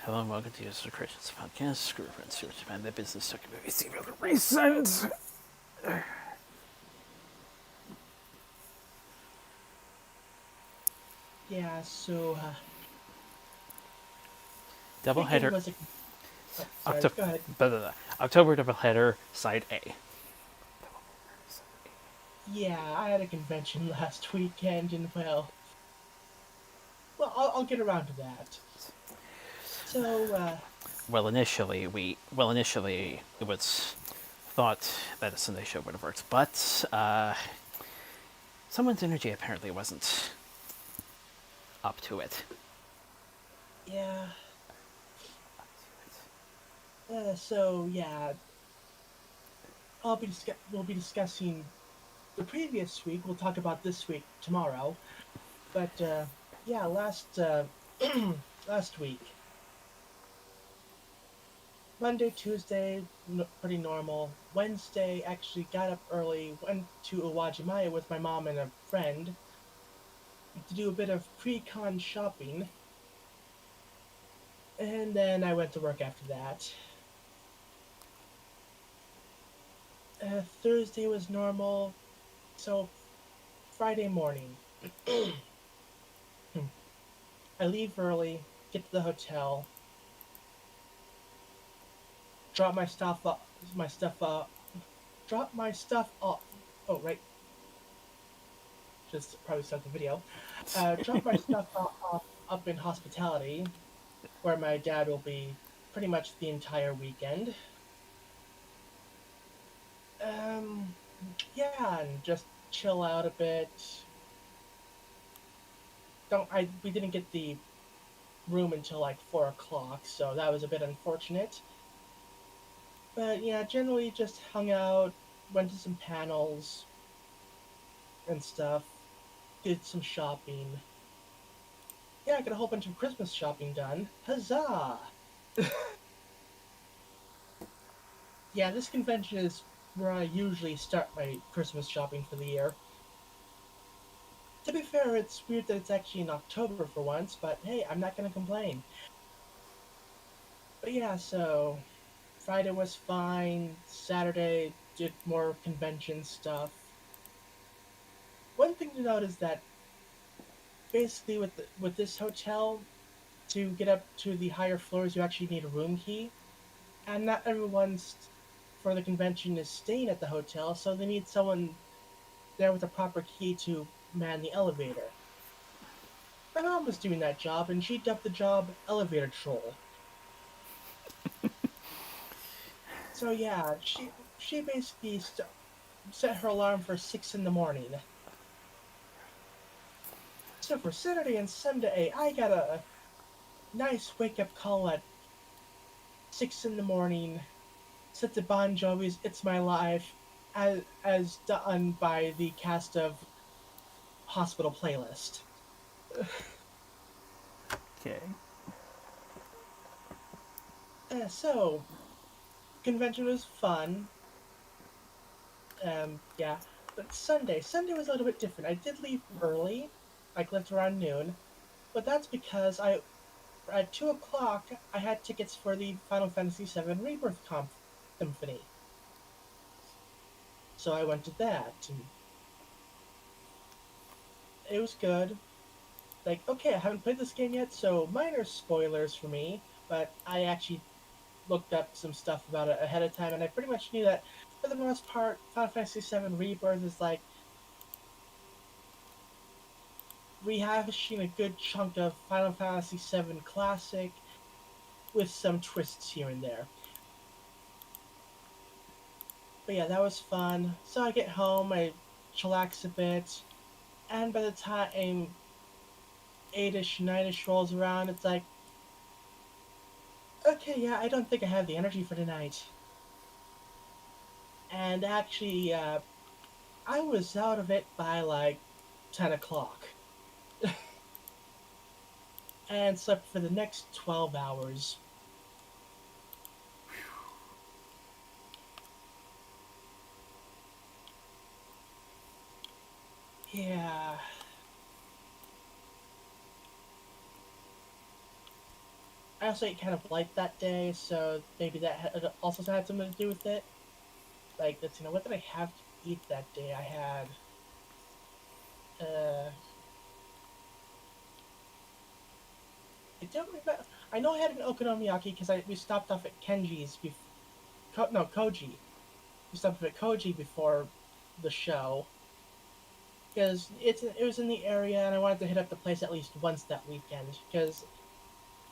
Hello and welcome to Yoda Soda Creations podcast. Screw friends here to find the business talking movies see really recent. Yeah, so weekend Doubleheader, was a. Oh, sorry. October, Go ahead. October Doubleheader Side A. Yeah, I had a convention last weekend, and I'll get around to that. So, Initially it was thought that a Sunday show would have worked, but someone's energy apparently wasn't up to it. yeah, so we'll be discussing the previous week. We'll talk about this week tomorrow, but yeah, last week, Monday, Tuesday, pretty normal. Wednesday, actually got up early, went to Uwajimaya with my mom and a friend to do a bit of pre-con shopping, and then I went to work after that. Thursday was normal, so Friday morning, I leave early, get to the hotel, drop my stuff up, drop my stuff off. Oh, right, just probably start the video. Drop my stuff off up in hospitality, where my dad will be pretty much the entire weekend. Um, yeah, and just chill out a bit. Don't I We didn't get the room until like 4 o'clock, so that was a bit unfortunate. But yeah, generally just hung out, went to some panels and stuff, did some shopping. Yeah, I got a whole bunch of Christmas shopping done. Huzzah! Yeah, this convention is where I usually start my Christmas shopping for the year. To be fair, it's weird that it's actually in October for once, but hey, I'm not gonna complain. But yeah, so Friday was fine. Saturday did more convention stuff. One thing to note is that basically with this hotel, to get up to the higher floors, you actually need a room key, and not everyone's for the convention is staying at the hotel, so they need someone there with a proper key to man the elevator. My mom was doing that job, and she dubbed the job elevator troll. So yeah, she basically set her alarm for 6 in the morning. So for Saturday and Sunday, I got a nice wake up call at 6 in the morning. Set to Bon Jovi's "It's My Life," as done by the cast of Hospital Playlist. Okay. So convention was fun. Yeah, but Sunday was a little bit different. I did leave early, like left around noon, but that's because I at 2 o'clock I had tickets for the Final Fantasy VII Rebirth Symphony, so I went to that, and it was good. Like, okay, I haven't played this game yet, so minor spoilers for me, but I actually looked up some stuff about it ahead of time, and I pretty much knew that for the most part, Final Fantasy VII Rebirth is like rehashing a good chunk of Final Fantasy VII Classic with some twists here and there. But yeah, that was fun. So I get home, I chillax a bit, and by the time 8ish, 9ish rolls around, it's like, okay, yeah, I don't think I have the energy for tonight. And actually, I was out of it by like 10 o'clock and slept for the next 12 hours. Yeah. I also ate kind of light that day, so maybe that also had something to do with it. Like, let's what did I have to eat that day? I had uh, I don't remember. I know I had an okonomiyaki because we stopped off at Kenji's no, Koji. We stopped off at Koji before the show because it was in the area and I wanted to hit up the place at least once that weekend because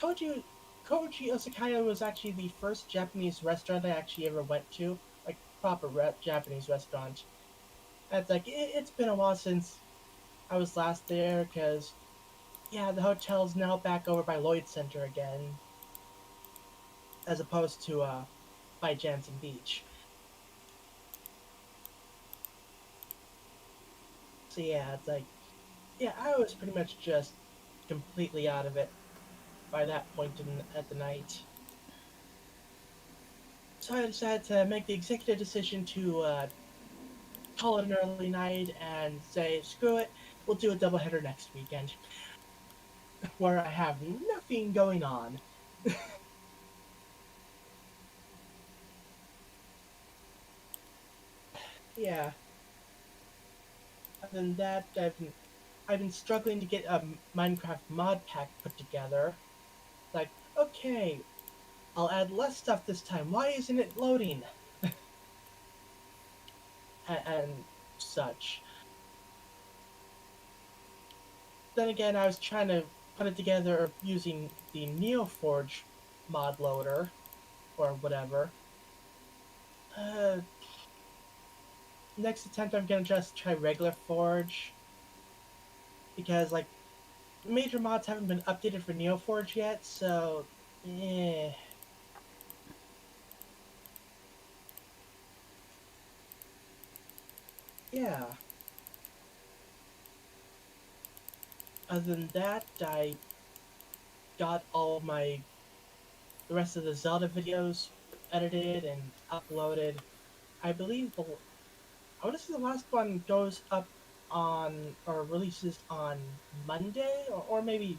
Koji Koji Osakaya was actually the first Japanese restaurant I actually ever went to, like proper Japanese restaurant. And it's like it's been a while since I was last there because yeah, the hotel's now back over by Lloyd Center again, as opposed to by Jansen Beach. So yeah, it's like yeah, I was pretty much just completely out of it by that point at the night. So I decided to make the executive decision to call it an early night and say, screw it, we'll do a doubleheader next weekend where I have nothing going on. Yeah. Other than that, I've been struggling to get a Minecraft mod pack put together. Like, okay, I'll add less stuff this time. Why isn't it loading? And such. Then again, I was trying to put it together using the NeoForge mod loader or whatever. Uh, Next attempt, I'm gonna just try regular Forge because like major mods haven't been updated for NeoForge yet, so eh. Yeah. Other than that, I got all the rest of the Zelda videos edited and uploaded. I believe I want to say the last one goes up on or releases on Monday or maybe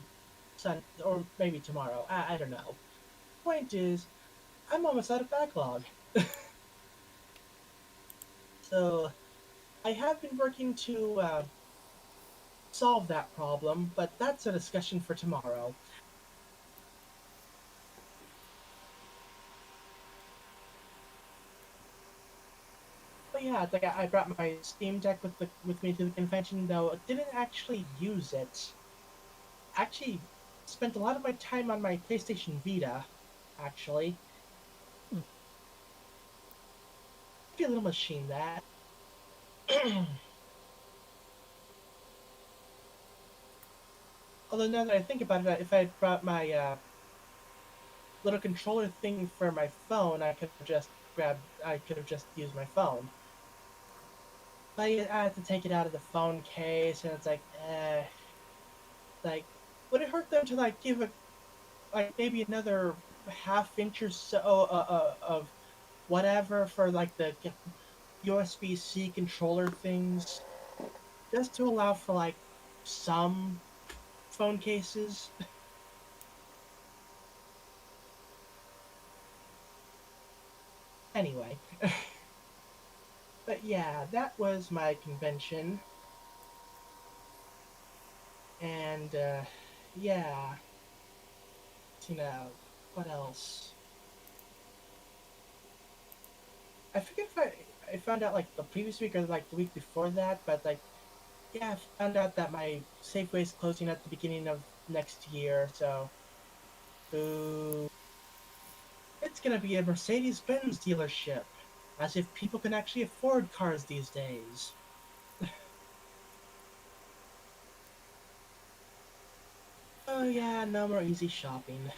or maybe tomorrow. I don't know. Point is, I'm almost out of backlog. So I have been working to solve that problem, but that's a discussion for tomorrow. But yeah, it's like I brought my Steam Deck with me to the convention, though I didn't actually use it. Actually, spent a lot of my time on my PlayStation Vita. Actually, be a little machine that. Although now that I think about it, if I had brought my little controller thing for my phone, I could have just used my phone. But I had to take it out of the phone case, and it's like, would it hurt them to like give it like maybe another half inch or so of whatever for like the USB-C controller things, just to allow for like some phone cases? Anyway, but yeah, that was my convention, and yeah, you know, what else? I forget if I found out like the previous week or like the week before that, but like yeah, I found out that my Safeway is closing at the beginning of next year, so boo. It's gonna be a Mercedes-Benz dealership, as if people can actually afford cars these days. Oh yeah, no more easy shopping,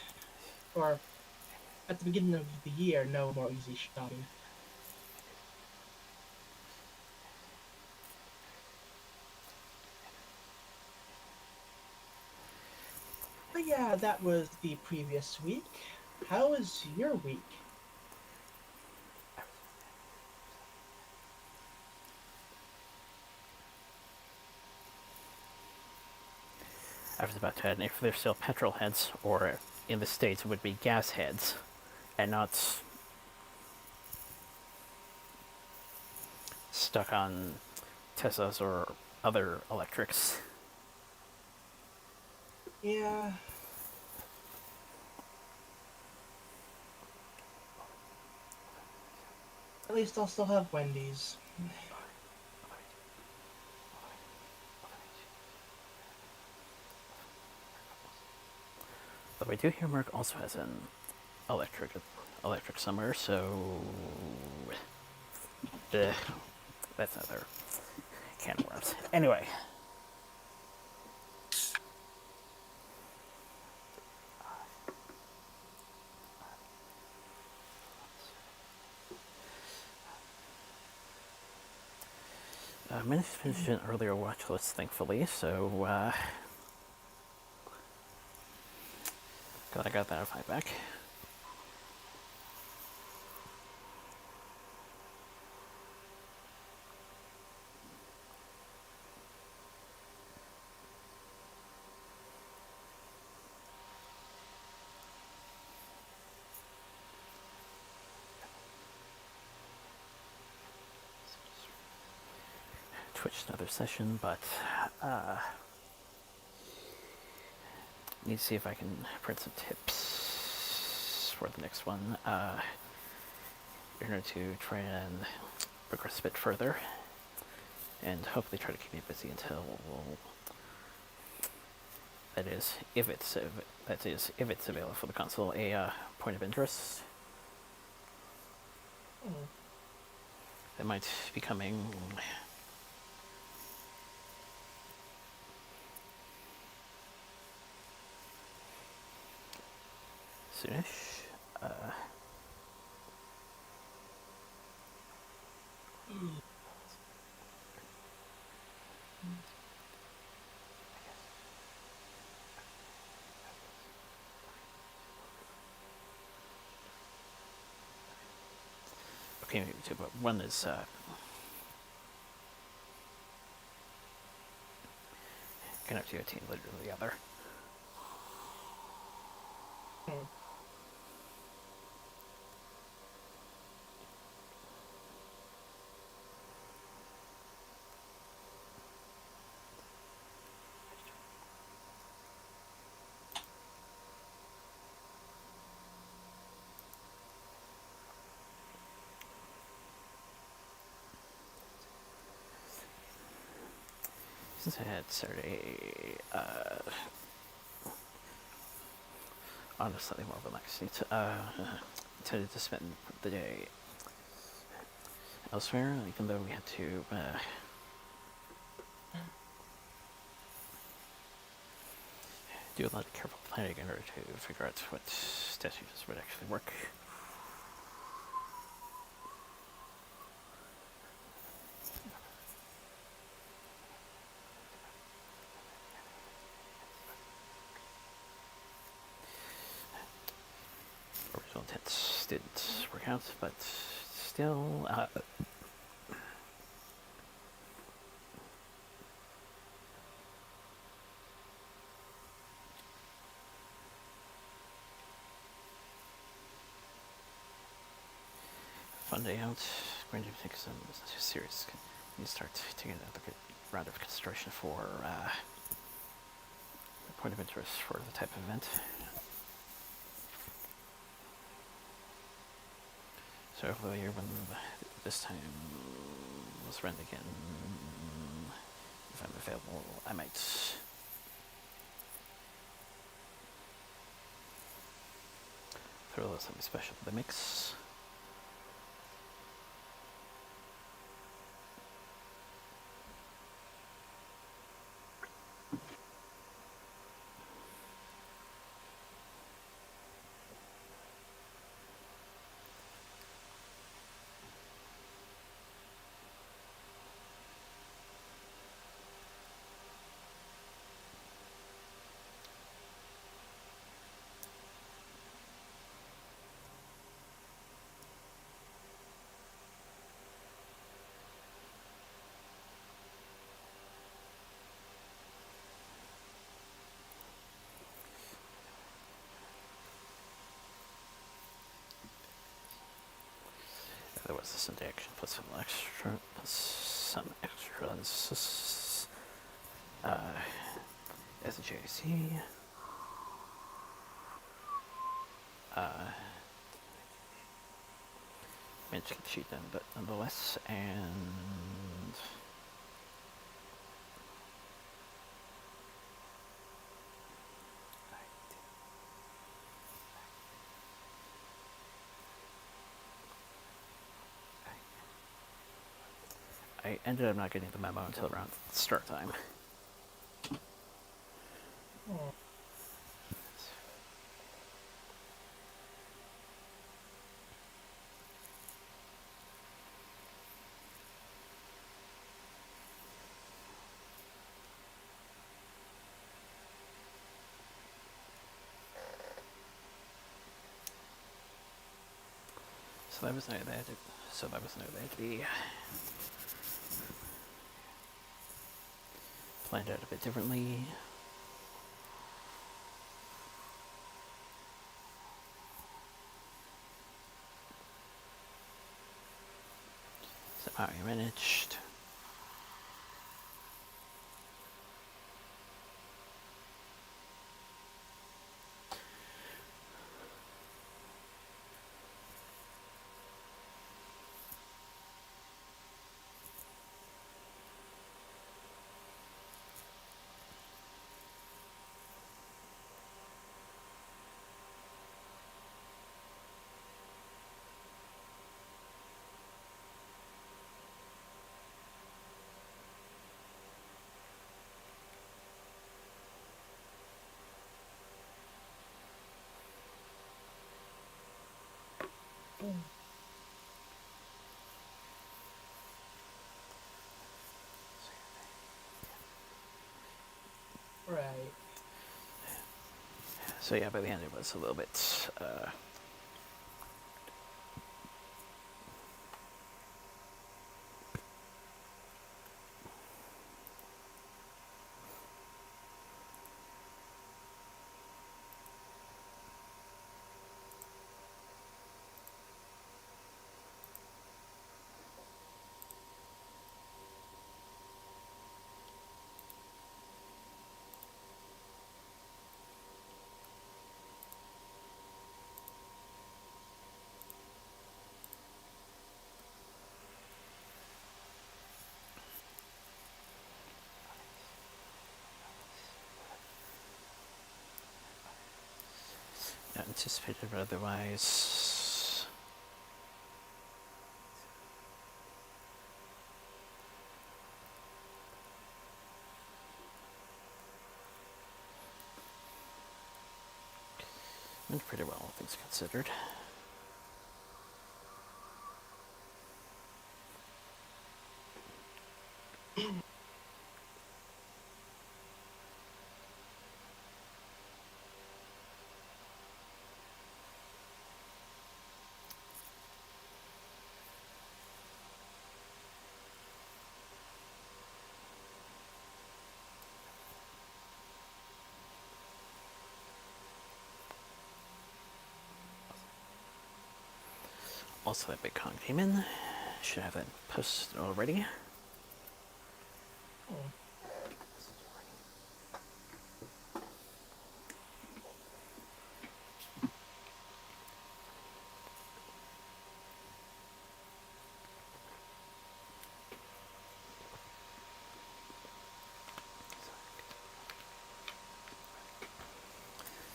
or at the beginning of the year, no more easy shopping. But yeah, that was the previous week. How was your week? I was about to add if they're still petrol heads or in the States would be gas heads and not stuck on Teslas or other electrics. Yeah. At least I'll still have Wendy's. Though I do hear Merck also has an electric somewhere, so that's another can of worms. Anyway. I managed to finish an earlier watch list, thankfully, so glad I got that off my back. Twitched another session, but need to see if I can print some tips for the next one in order to try and progress a bit further, and hopefully try to keep me busy until that is if it's available for the console. A point of interest that might be coming. Soonish. Okay, maybe two, but one is gonna have to go team leader to the other. Since I had Saturday on a slightly more relaxed note, intended to spend the day elsewhere, even though we had to do a lot of careful planning in order to figure out what statues would actually work. Original intents didn't work out, but still, fun day out. Going to take some serious. You start taking another good round of construction for the point of interest for the type of event. So hopefully when this time let's run again. If I'm available, I might throw a little something special to the mix. There was this into action plus some extras. SJC. Managed to get the sheet done, but nonetheless, and I ended up not getting the memo until around start time. Oh. So that was no that. So that was no that. The planned out a bit differently. Somehow I managed. Right. So yeah, by the end it was a little bit. Not anticipated, but otherwise. Went pretty well, all things considered. Also, that big con came in. Should have that posted already. Oh.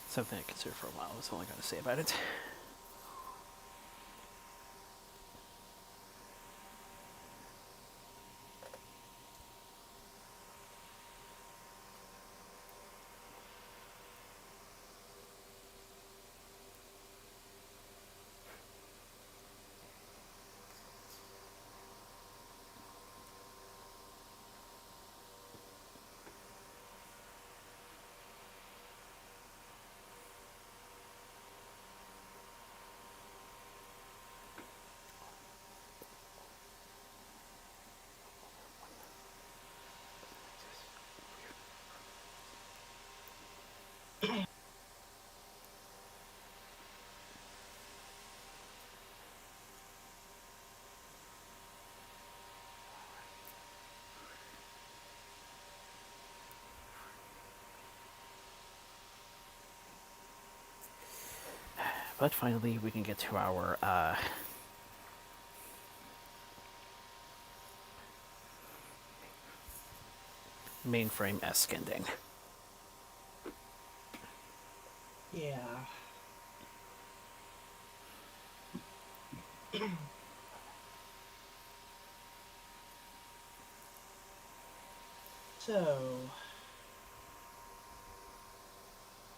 Something I considered for a while. That's all I got to say about it. But finally, we can get to our mainframe-esque ending. Yeah. So,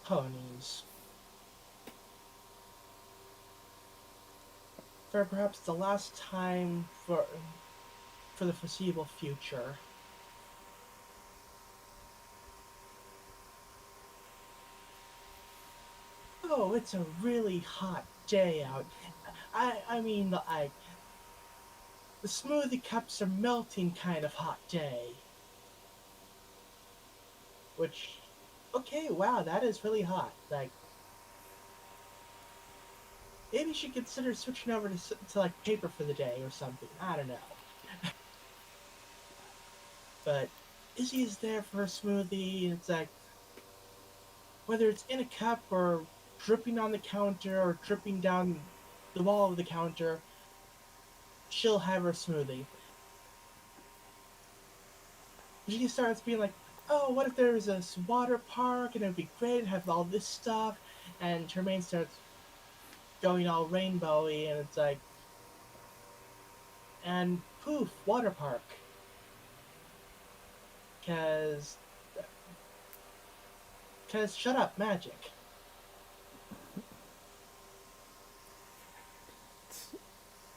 ponies. For perhaps the last time for the foreseeable future. Oh, it's a really hot day out. I mean, the smoothie cups are melting kind of hot day. Which, okay, wow, that is really hot. Like, maybe you should consider switching over to like paper for the day or something. I don't know. But Izzy is there for a smoothie, and it's like, whether it's in a cup or dripping on the counter or dripping down the wall of the counter, she'll have her smoothie. She starts being like, "Oh, what if there was this water park and it would be great to have all this stuff?" And Tremaine starts going all rainbowy, and it's like, and poof, water park. Cause, cause, shut up, magic.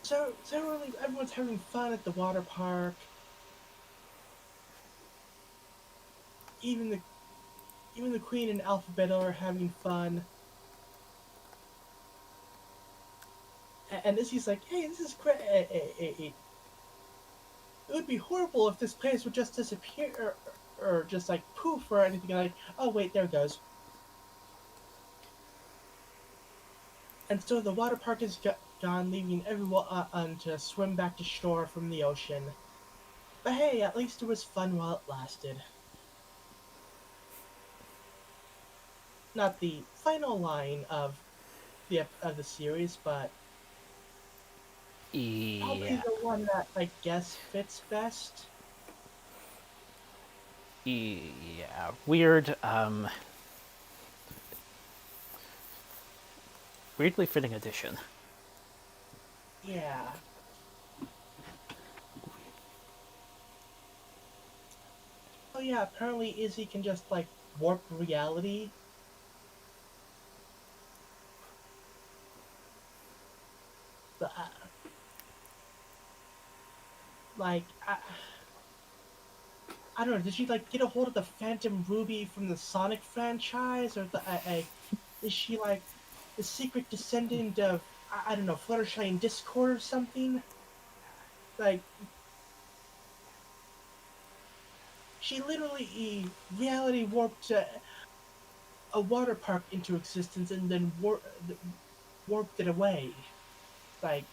So really, everyone's having fun at the water park. Even the even the Queen and Alphabet are having fun. And Izzy's like, "Hey, this is great. It would be horrible if this place would just disappear or just like poof or anything." Like, oh wait, there it goes. And so the water park is gone, leaving everyone to swim back to shore from the ocean. But hey, at least it was fun while it lasted. Not the final line of the series, but probably Yeah, the one that I guess fits best. yeah. Weird, weirdly fitting addition. Yeah. Oh yeah. Apparently, Izzy can just like warp reality. But like I don't know. Did she like get a hold of the Phantom Ruby from the Sonic franchise, or is she like the secret descendant of I don't know Fluttershy and Discord or something? Like she literally reality warped a water park into existence and then warped it away. Like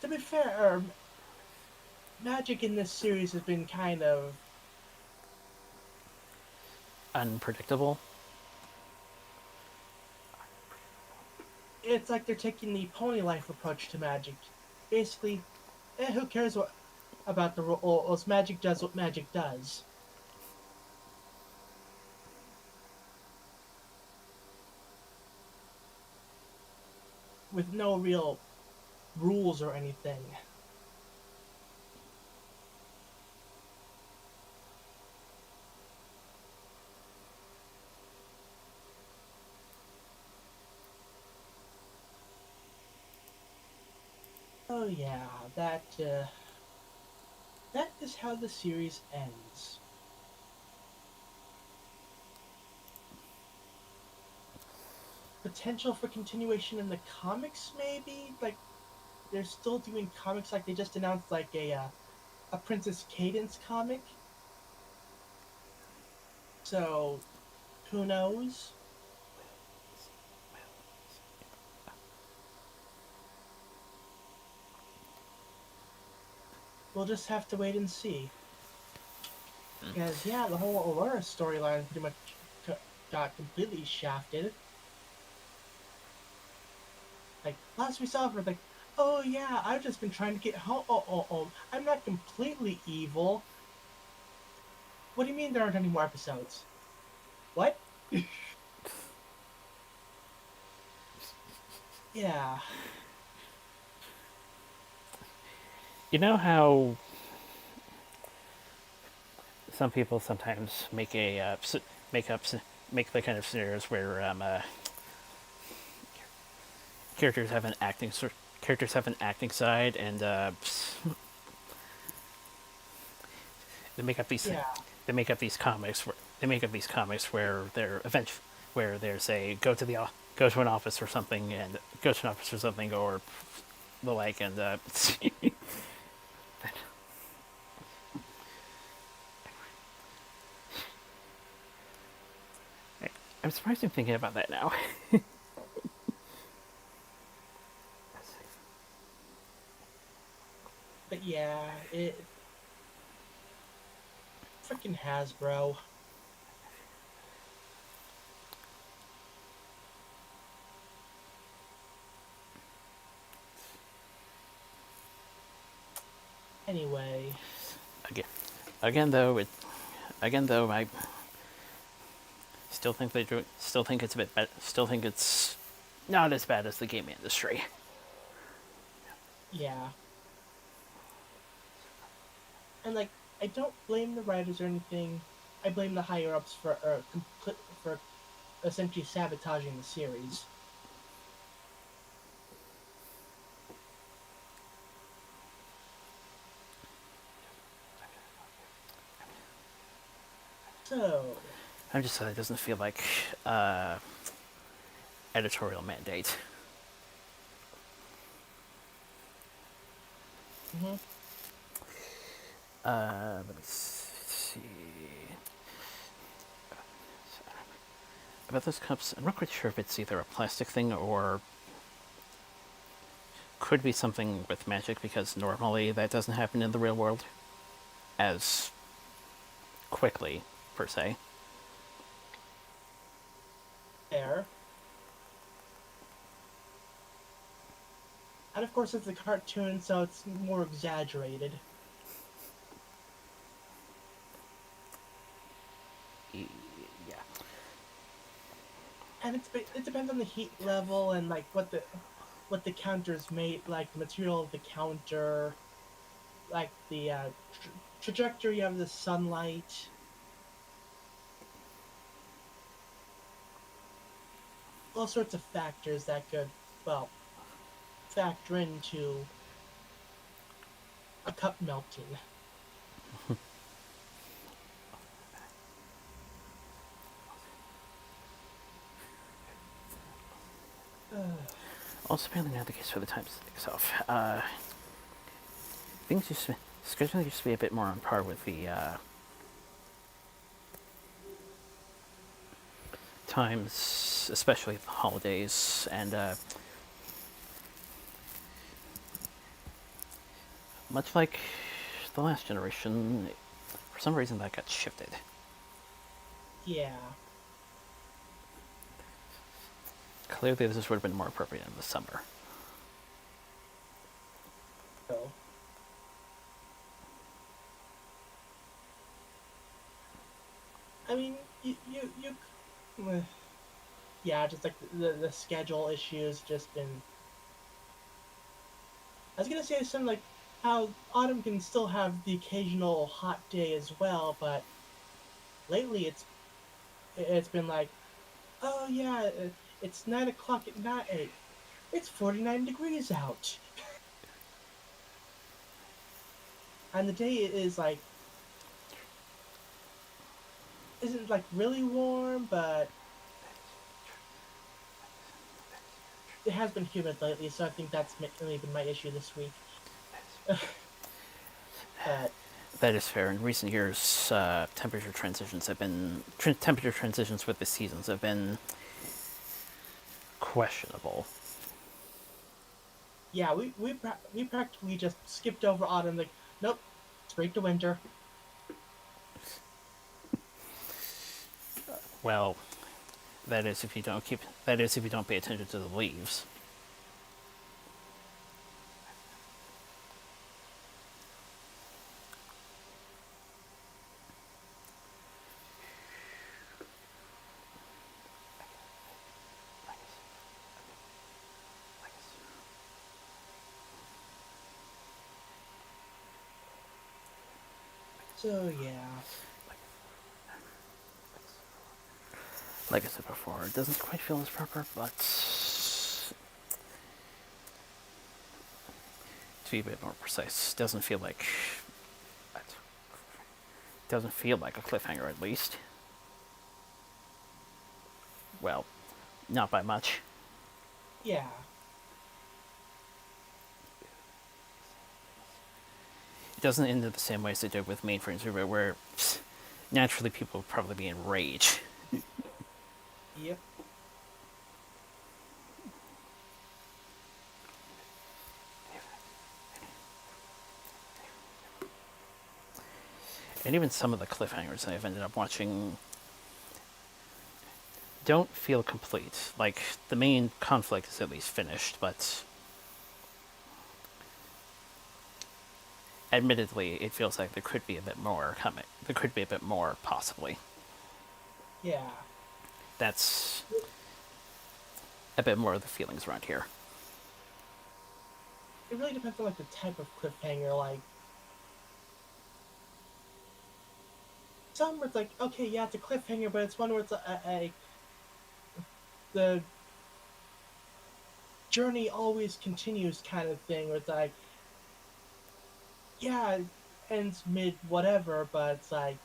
to be fair, magic in this series has been kind of Unpredictable. it's like they're taking the pony life approach to magic. Basically, who cares what about the rules? Magic does what magic does, with no real rules or anything. Oh yeah, that is how the series ends. Potential for continuation in the comics, maybe. Like they're still doing comics. Like they just announced like a Princess Cadence comic. So who knows? We'll just have to wait and see. Because yeah, the whole Aurora storyline pretty much. got completely shafted. Like last we saw her, like, oh yeah, I've just been trying to get home. Oh, I'm not completely evil. What do you mean there aren't any more episodes? What? Yeah, You know how some people sometimes make make up make the kind of scenarios where characters have an characters have an acting side, and they make up these yeah, they make up these comics where they're where there's a go to an office or something, and go to an office or something, or the like, and I'm surprised I'm thinking about that now. but yeah, it freaking Hasbro. Anyway, again, again though it again though I still think still think it's a bit still think it's not as bad as the game industry. yeah, and like I don't blame the writers or anything. I blame the higher ups for for essentially sabotaging the series. So, I'm just it doesn't feel like editorial mandate. mhm. Let me see. About those cups, I'm not quite sure if it's either a plastic thing or could be something with magic, because normally that doesn't happen in the real world as quickly, per se. There, and of course it's a cartoon, so it's more exaggerated. Yeah. And it depends on the heat level and like what the counter's made, like the material of the counter, like the trajectory of the sunlight, all sorts of factors that could, well, factor into a cup melting. Also, apparently not the case for the times itself. Things used to scheduling used to be a bit more on par with the times, especially the holidays, and much like the last generation, for some reason that got shifted. Yeah. Clearly, this would have been more appropriate in the summer. So, I mean, yeah, just like the schedule issues, just been. I was gonna say something like how autumn can still have the occasional hot day as well, but lately it's been like, oh yeah, it's 9 o'clock at night. It's 49 degrees out, and the day is like isn't like really warm, but it has been humid lately, so I think that's mainly been my issue this week. But That is fair. In recent years, temperature transitions with the seasons have been questionable. yeah, we practically just skipped over autumn. Like, nope, straight to winter. Well, That is, if you don't keep. That is, if you don't pay attention to the leaves. So yeah. Like I said before, it doesn't quite feel as proper, but to be a bit more precise, doesn't feel like a cliffhanger at least. Well, not by much. Yeah. It doesn't end in the same way as it did with Mainframe Zero, where naturally people would probably be in rage. Yep. And even some of the cliffhangers I've ended up watching don't feel complete. Like, the main conflict is at least finished, but admittedly, it feels like there could be a bit more coming. There could be a bit more, possibly. Yeah. That's a bit more of the feelings around here. It really depends on like the type of cliffhanger. Like some where it's like, okay, yeah, it's a cliffhanger, but it's one where it's the journey always continues kind of thing, where it's like, yeah, it ends mid whatever, but it's like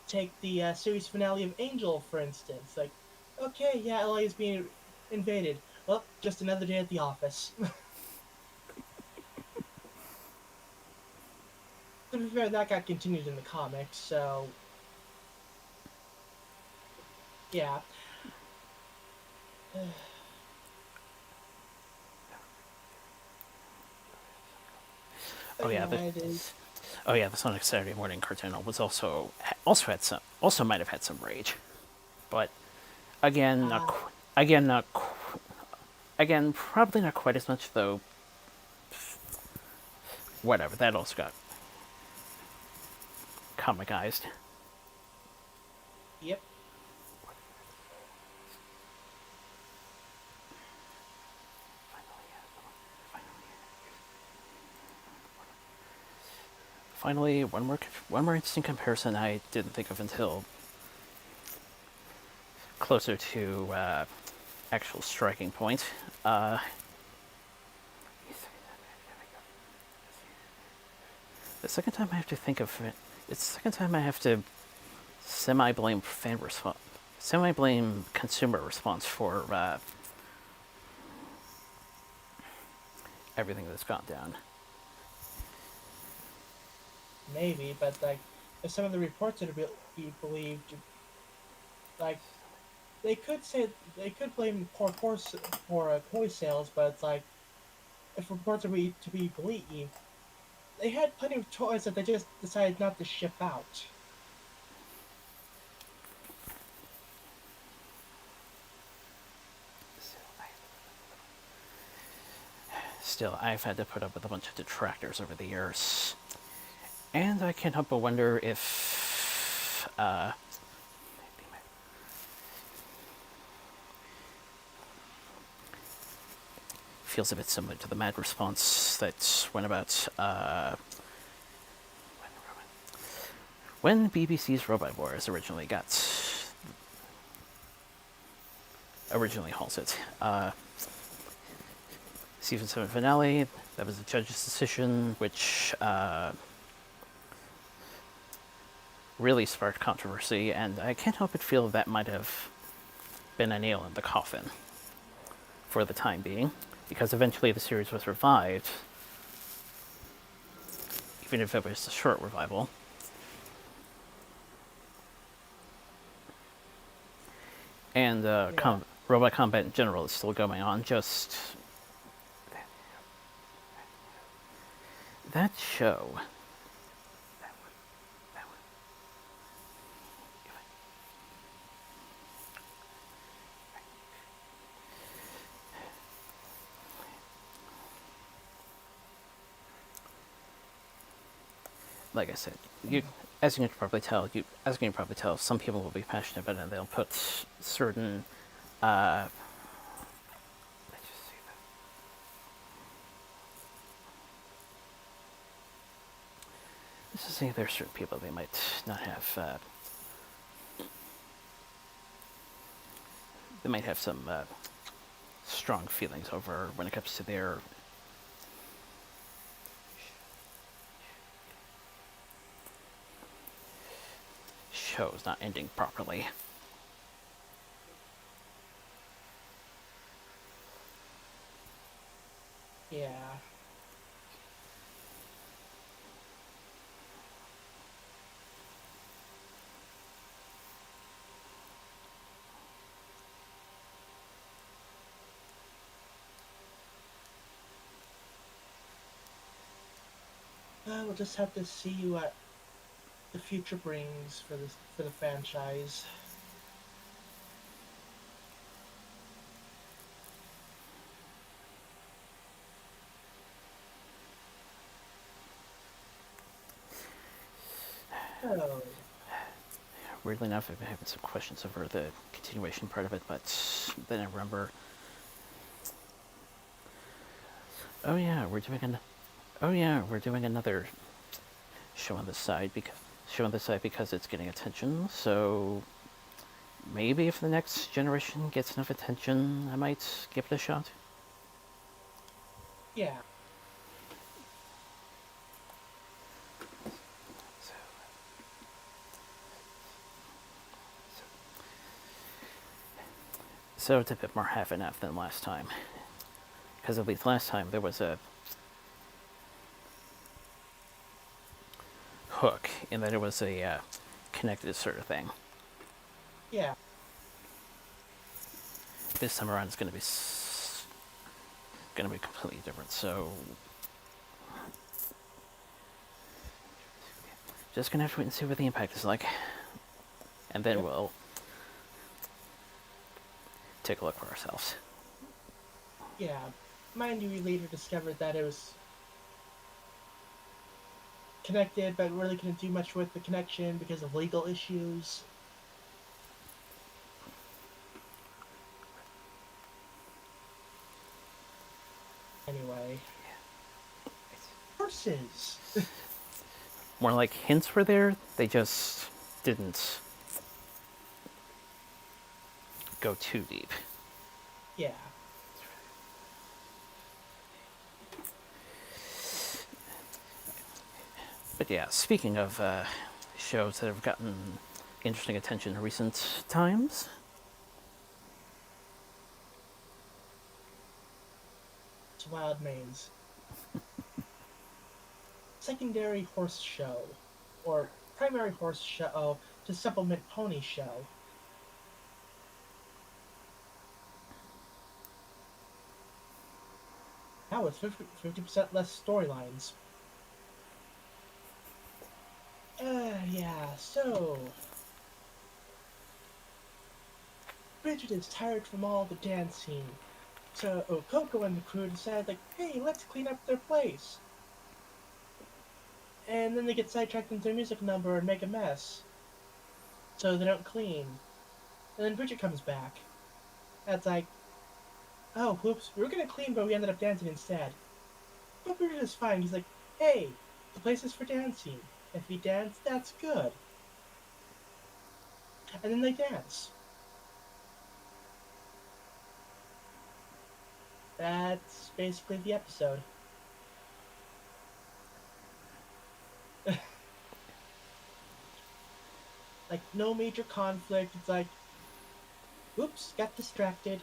take the series finale of Angel for instance. Like, okay, yeah, LA is being invaded. Well, just another day at the office. To be fair, that got continued in the comics, so yeah. Oh But yeah, yeah, it is. the Sonic Saturday Morning cartoon was had some might have had some rage, but again, Uh, again not again probably not quite as much though. Whatever, that also got comicized. yep. Finally, one more interesting comparison I didn't think of until closer to actual striking point. Uh, the second time I have to think of it, it's the second time I have to semi-blame fan response, semi-blame consumer response for everything that's gone down. Maybe, but like, if some of the reports are to be believed, like they could blame for toy sales, but it's like if reports are to be believed, they had plenty of toys that they just decided not to ship out. Still, I've had to put up with a bunch of detractors over the years, and I can't help but wonder if feels a bit similar to the mad response that went about when BBC's Robot Wars originally halted. Season 7 finale, that was the judge's decision, which really sparked controversy, and I can't help but feel that might have been a nail in the coffin for the time being, because eventually the series was revived, even if it was a short revival. And Yeah, robot combat in general is still going on, just that show. like I said, as you can probably tell, some people will be passionate about it, and they'll put certain. Let's just see that. Let's just say there are certain people they might not have. They might have some strong feelings over when it comes to their shows not ending properly. Yeah. We'll just have to see what the future brings for the franchise. Oh, Weirdly enough, I've been having some questions over the continuation part of it, but then I remember, oh yeah, we're doing another show on the side because it's getting attention. So maybe if the next generation gets enough attention, I might give it a shot. yeah. So, so it's a bit more half and half than last time, because at least last time there was a hook in that it was a connected sort of thing. Yeah. This time around, it's going to be completely different. So just gonna have to wait and see what the impact is like, and then Yep. we'll take a look for ourselves. Yeah. Mind you, we later discovered that it was connected, but really couldn't do much with the connection because of legal issues. Anyway, horses. More like hints were there, they just didn't go too deep. Yeah. But yeah, speaking of shows that have gotten interesting attention in recent times, It's Wild Maze. Secondary horse show. Or primary horse show to supplement pony show. Now with 50% less storylines. Yeah, so. Bridget is tired from all the dancing. So Coco and the crew decide, like, hey, let's clean up their place. And then they get sidetracked into their music number and make a mess. So they don't clean. And then Bridget comes back. And it's like, oh, whoops, we were gonna clean, but we ended up dancing instead. But Bridget is fine. He's like, hey, the place is for dancing. If we dance, that's good. And then they dance. That's basically the episode. Like, no major conflict. It's like, oops, got distracted.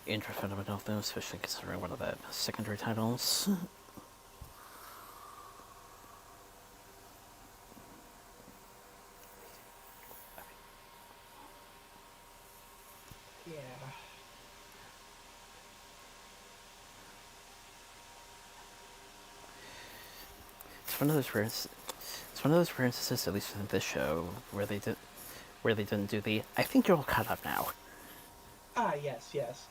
interesting about them, especially considering one of the secondary titles. Yeah. It's one of those rare instances, at least within this show, where they did where they didn't do the I think you're all caught up now. Ah, yes, yes.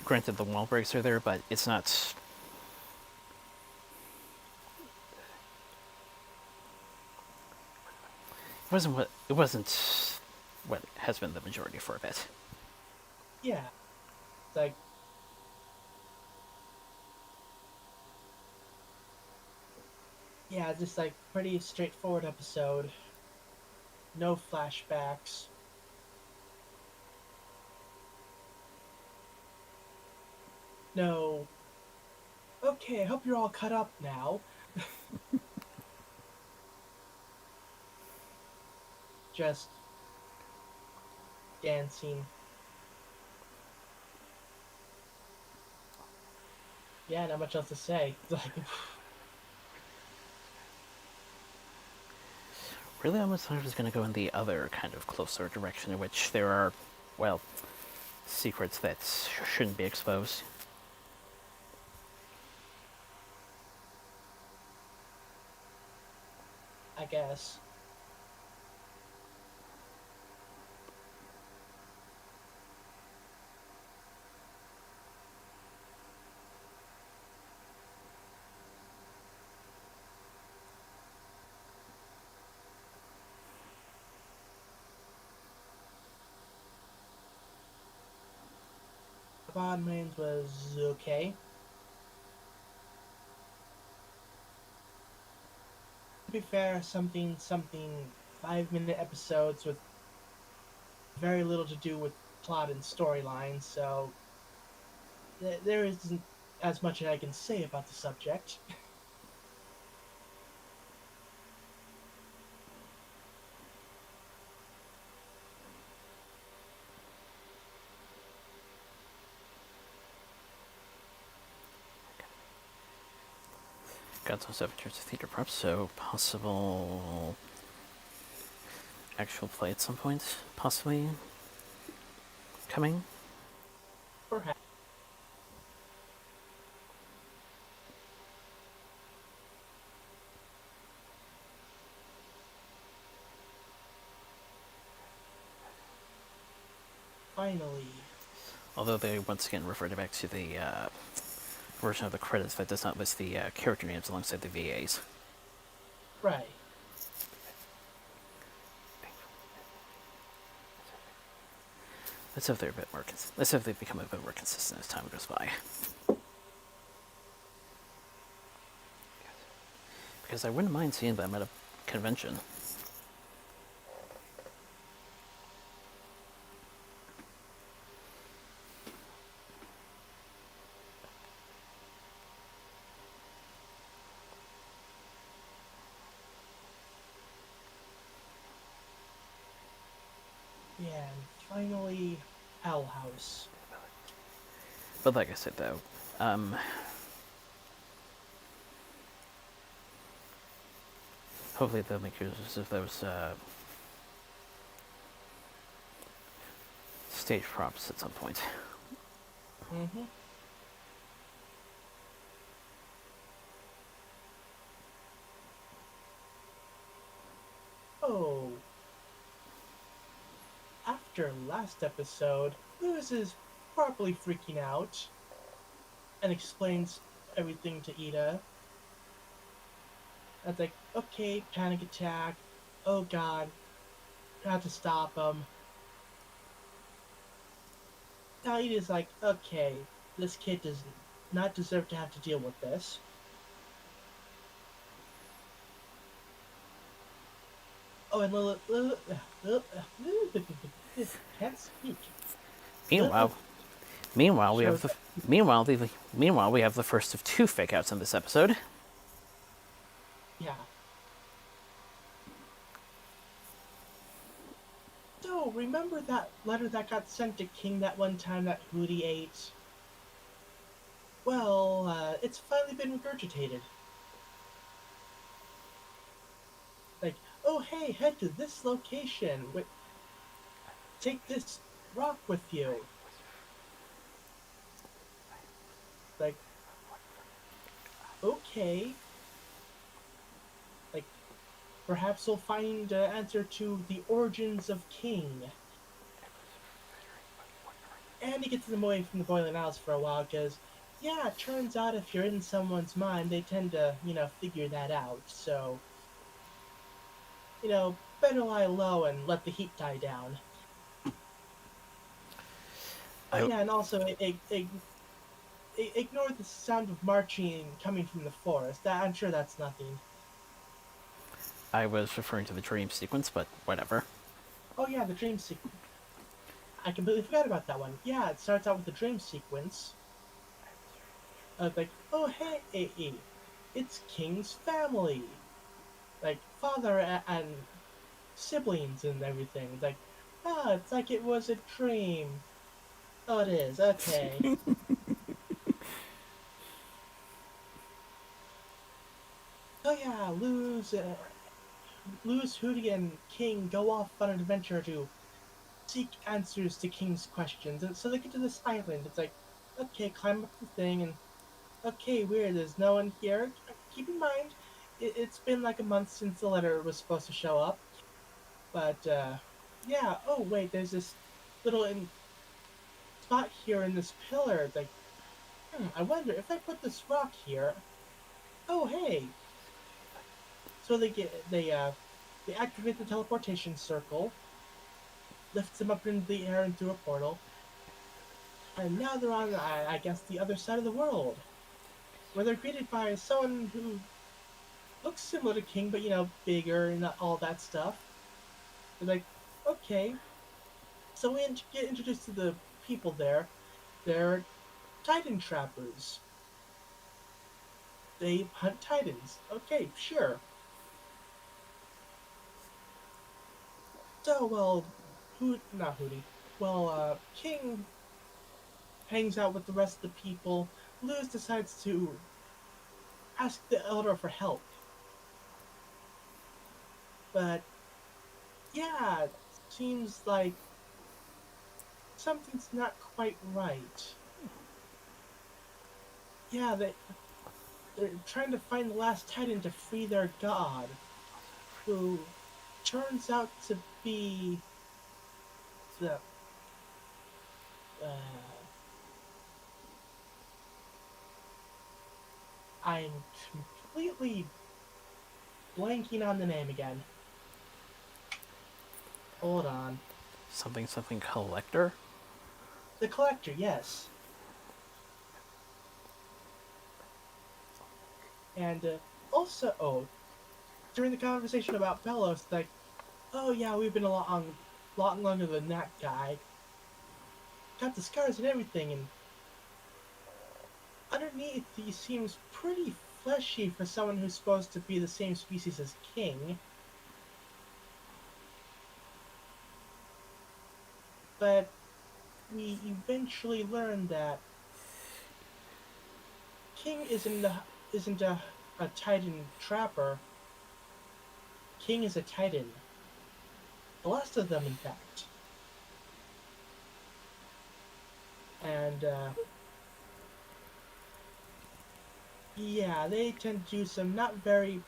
Granted, the wall breaks are there, but it's not. It wasn't what has been the majority for a bit. Yeah. It's like, yeah, just like pretty straightforward episode. No flashbacks. No. Okay, I hope you're all cut up now. Just dancing. Yeah, not much else to say. Like, Really, I almost thought it was going to go in the other kind of closer direction, in which there are, well, secrets that shouldn't be exposed. I guess. Bondman's was okay. To be fair, something 5-minute episodes with very little to do with plot and storyline, so there isn't as much as I can say about the subject. Got those up in terms of theater props, so possible actual play at some point, possibly coming. Perhaps. Finally. Although they once again referred back to the version of the credits that does not list the character names alongside the VAs. Right. Let's hope they're a bit more. Let's hope they become a bit more consistent as time goes by. Because I wouldn't mind seeing them at a convention. Yeah, and finally, Owl House. But like I said, though, hopefully they'll make use of those stage props at some point. Mm-hmm. Oh, after last episode, Lewis is properly freaking out and explains everything to Ida. I was like, okay, panic attack. Oh god, I have to stop him. Now Ida's like, okay, this kid does not deserve to have to deal with this. Oh, and can't speak. Meanwhile, meanwhile we have Shows the up. meanwhile we have the first of two fake outs in this episode. Yeah. So, remember that letter that got sent to King that one time that Hootie ate? Well, it's finally been regurgitated. Like, oh hey, head to this location. Take this rock with you. Like, okay, like perhaps we'll find an answer to the origins of King. And he gets them away from the boiling house for a while because, yeah, it turns out if you're in someone's mind, they tend to, figure that out. So, better lie low and let the heat die down. Oh, I yeah, and also ignore the sound of marching coming from the forest. I'm sure that's nothing. I was referring to the dream sequence, but whatever. Oh, yeah, the dream sequence. I completely forgot about that one. Yeah, it starts out with the dream sequence of like, oh, hey, it's King's family. Like, father and siblings and everything. Like, it's like it was a dream. Oh, it is. Okay. Oh yeah, Luz, Hootie, and King go off on an adventure to seek answers to King's questions. And so they get to this island. It's like, okay, climb up the thing, and okay, weird. There's no one here. Keep in mind, it's been like a month since the letter was supposed to show up. But yeah. Oh wait, there's this little spot here in this pillar. It's like, I wonder if I put this rock here. Oh, hey. So they activate the teleportation circle, lifts them up into the air and through a portal, and now they're on, I guess, the other side of the world, where they're greeted by someone who looks similar to King, but bigger and all that stuff. They're like, okay. So we get introduced to the people there. They're Titan trappers. They hunt Titans. Okay, sure. So, well, not Hootie. Well, King hangs out with the rest of the people. Luz decides to ask the Elder for help. But, yeah, it seems like something's not quite right. Yeah, they're trying to find the last Titan to free their god, who turns out to be the. Uh, I'm completely blanking on the name again. Hold on. Something something collector. The Collector, yes. And also, during the conversation about Bellows, like, oh yeah, we've been lot longer than that guy. Got the scars and everything, and underneath he seems pretty fleshy for someone who's supposed to be the same species as King. But we eventually learn that King isn't a Titan trapper. King is a Titan. The last of them, in fact. And yeah, they tend to do some not very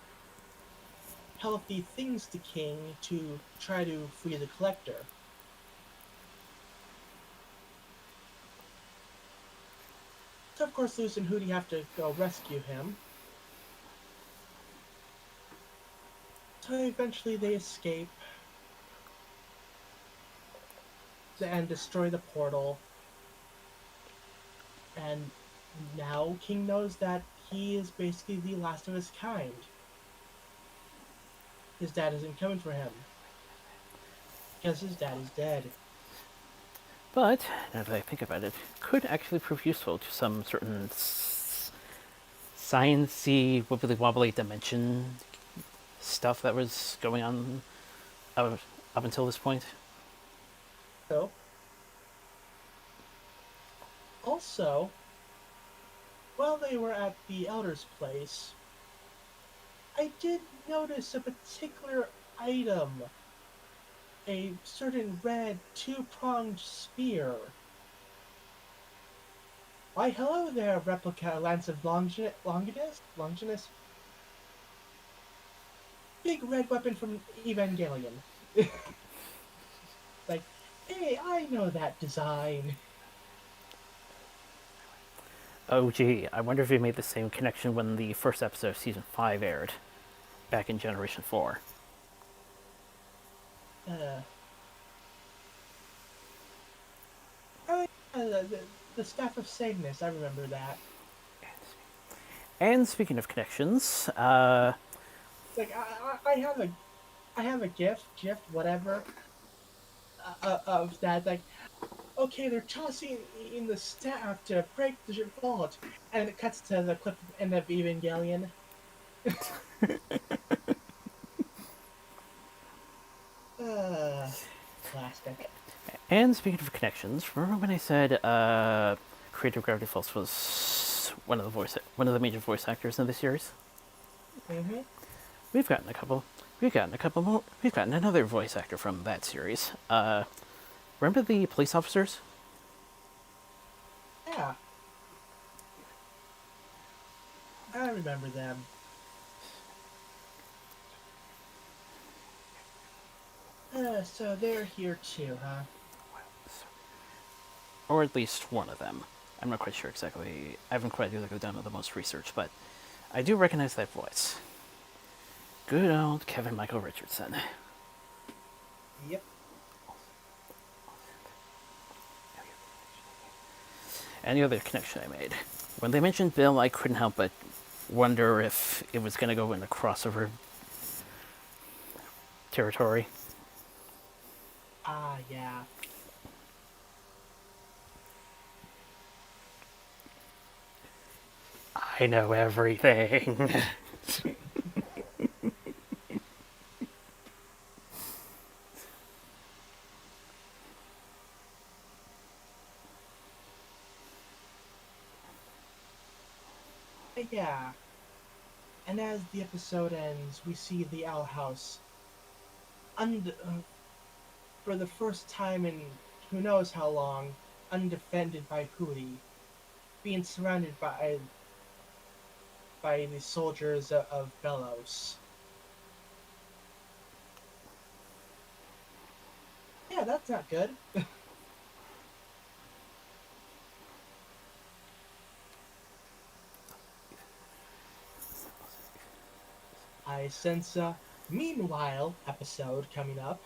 healthy things to King to try to free the Collector. So of course Luce and Hootie have to go rescue him. So eventually they escape and destroy the portal. And now King knows that he is basically the last of his kind. His dad isn't coming for him because his dad is dead. But now that I think about it, could actually prove useful to some certain sciencey wibbly wobbly dimension stuff that was going on up, up until this point. So also, while they were at the Elder's place, I did notice a particular item, a certain red two-pronged spear. Why, hello there, replica Lance of Longinus? Big red weapon from Evangelion. Like, hey, I know that design. Oh, gee, I wonder if we made the same connection when the first episode of season 5 aired, back in Generation 4. Uh, oh, yeah, the Staff of Sadness, I remember that. And speaking of connections, Like, I have a GIF, whatever, of that. Like, okay, they're tossing in the staff to break the vault, and it cuts to the clip of end of Evangelion. Uh, Plastic. and speaking of connections, remember when I said Creative Gravity Falls was one of the major voice actors in the series? Mm-hmm. We've gotten a couple. We've gotten a couple more. We've gotten another voice actor from that series. Remember the police officers? Yeah, I remember them. So they're here too, huh? Or at least one of them. I'm not quite sure exactly. I haven't quite really done the most research, but I do recognize that voice. Good old Kevin Michael Richardson. Yep. And the other connection I made. When they mentioned Bill, I couldn't help but wonder if it was going to go into crossover territory. Ah, yeah. I know everything. Yeah. And as the episode ends, we see the Owl House, for the first time in who knows how long, undefended by Hootie, being surrounded by the soldiers of Belos. Yeah, that's not good. I sense a meanwhile episode coming up.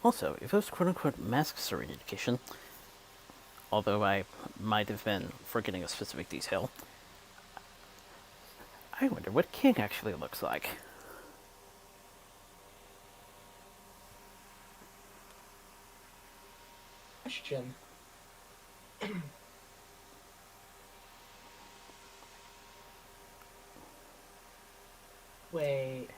Also, if those quote unquote masks are in education, although I might have been forgetting a specific detail, I wonder what King actually looks like. Question. Wait.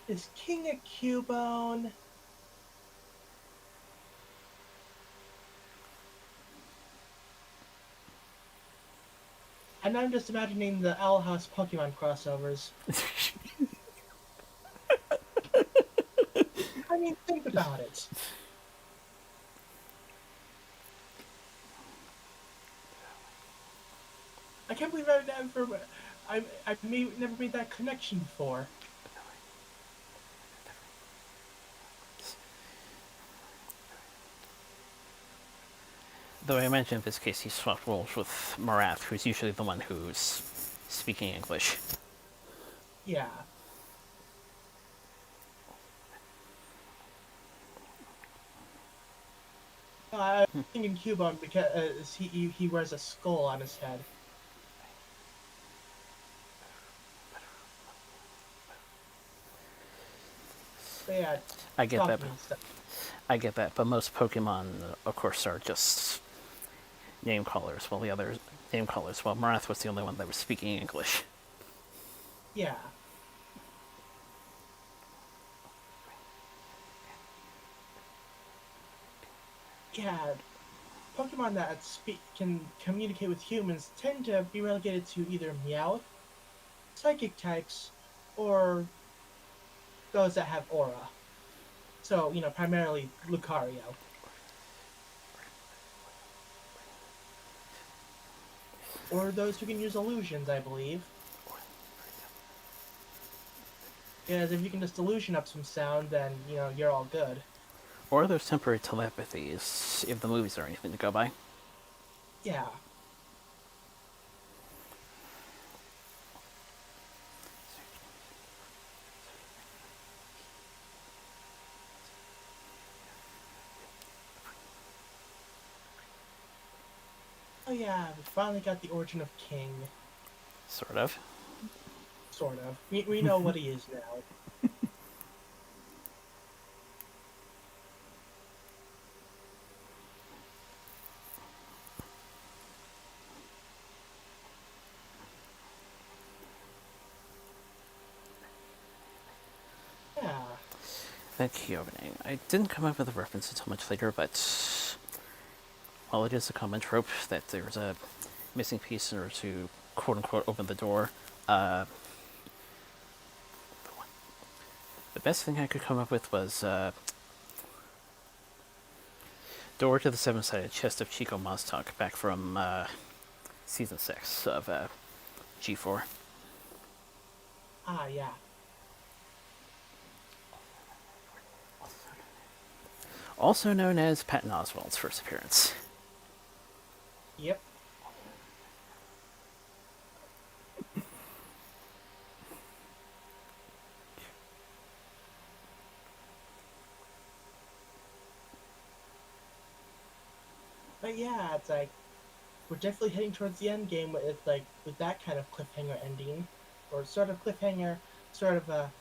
Is King a Cubone? And I'm just imagining the Owl House Pokemon crossovers. I mean, think about it. I can't believe never made that connection before. Though I imagine in this case he swapped roles with Marath, who's usually the one who's speaking English. Yeah. I'm thinking Cubone because he wears a skull on his head. But yeah, I get that. talking and stuff. I get that, but most Pokemon, of course, are just name callers. While the others name callers. While Marath was the only one that was speaking English. Yeah. Yeah, Pokemon that can communicate with humans tend to be relegated to either Meowth, Psychic types, or those that have aura. So, primarily Lucario. Or those who can use illusions, I believe. Because if you can just illusion up some sound, then, you're all good. Or there's temporary telepathies, if the movies are anything to go by. Yeah. Oh yeah, we finally got the origin of King. Sort of. Sort of. We know what he is now. Yeah. That key opening. I didn't come up with a reference until much later, but while it is a common trope that there's a missing piece in order to quote unquote open the door, the best thing I could come up with was door to the seven-sided chest of Chico Mostok back from season 6 of G4. Ah, yeah. Also known as Patton Oswalt's first appearance. Yep. But yeah, it's like we're definitely heading towards the end game with that kind of cliffhanger ending, or sort of cliffhanger, sort of a.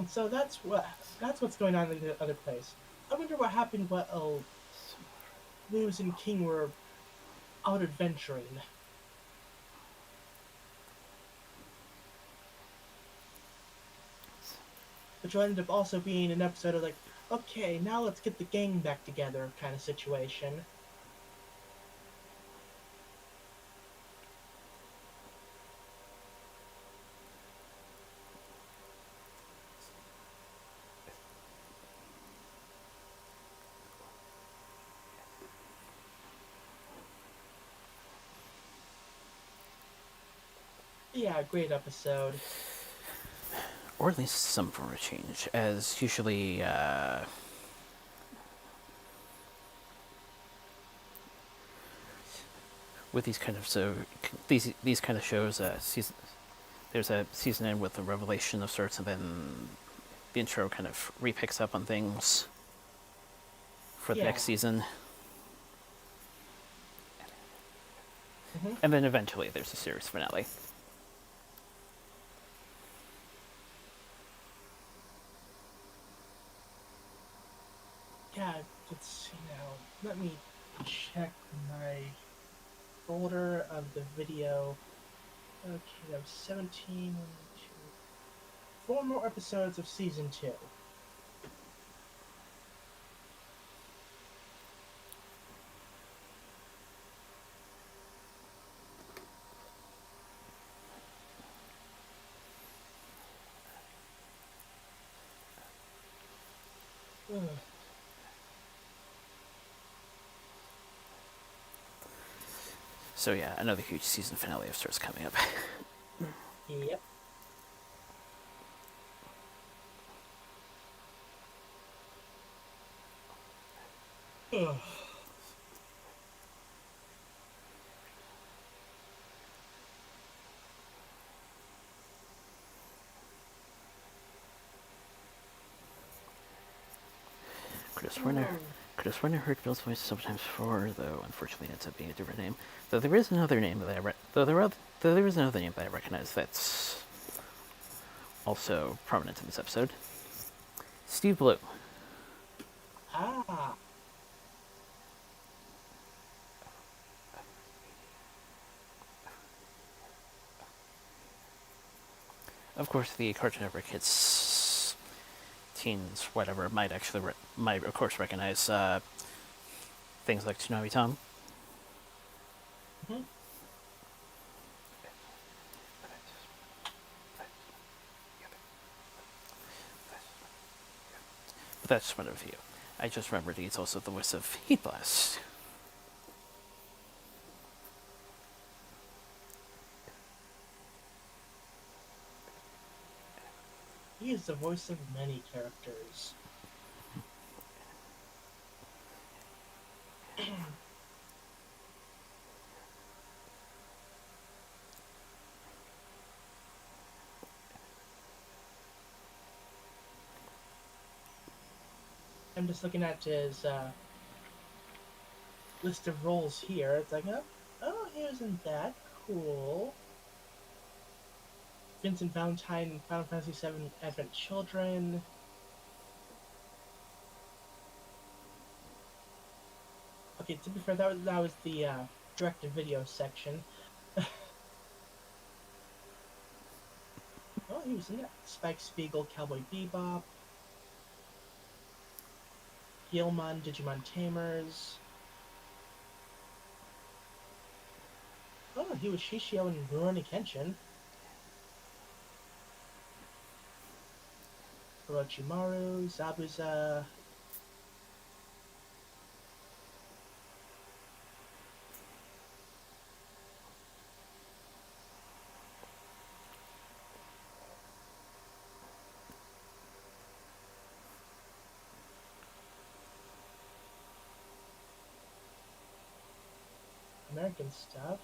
So that's what's going on in the other place. I wonder what happened. What Luz and King were out adventuring, which will end up also being an episode of like, okay, now let's get the gang back together kind of situation. Yeah, great episode. Or at least some form of change, as usually with these kind of shows, there's a season end with a revelation of sorts, and then the intro kind of repicks up on things for the Yeah. next season, Hmm. and then eventually there's a series finale. Yeah, let's see now. Let me check my folder of the video. Okay, that was 17, 1, 2, 4 more episodes of season 2. Ugh. So yeah, another huge season finale of sorts coming up. Yep. Ugh. Could have sworn I heard Bill's voice sometimes before, though unfortunately it ends up being a different name. Though there is another name that there is another name that I recognize that's also prominent in this episode. Steve Blue. Ah. Of course, the Cartoon Network hits teens, whatever, might of course recognize things like Tsunami Tom. Mhm. But that's one of you. I just remembered he's also the voice of Heat Blast. He is the voice of many characters. I'm just looking at his list of roles here. It's like, oh, he wasn't that cool. Vincent Valentine, Final Fantasy VII Advent Children. Okay, to be fair, that was the direct-to-video section. Oh, he was in that. Spike Spiegel, Cowboy Bebop, Guilmon, Digimon Tamers. Oh, he was Shishio in Rurouni Kenshin. Orochimaru, Zabuza. American stuff.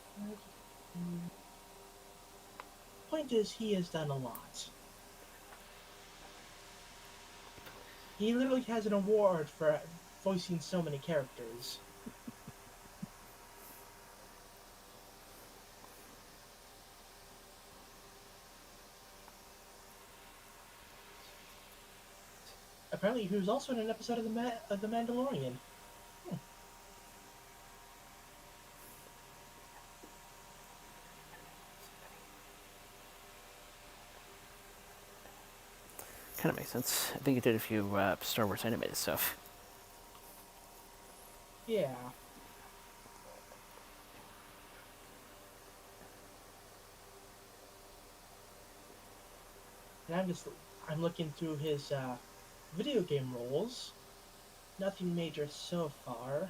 Point is, he has done a lot. He literally has an award for voicing so many characters. Apparently, he was also in an episode of The Mandalorian. Kind of makes sense. I think he did a few Star Wars animated stuff. Yeah. And I'm looking through his video game roles. Nothing major so far.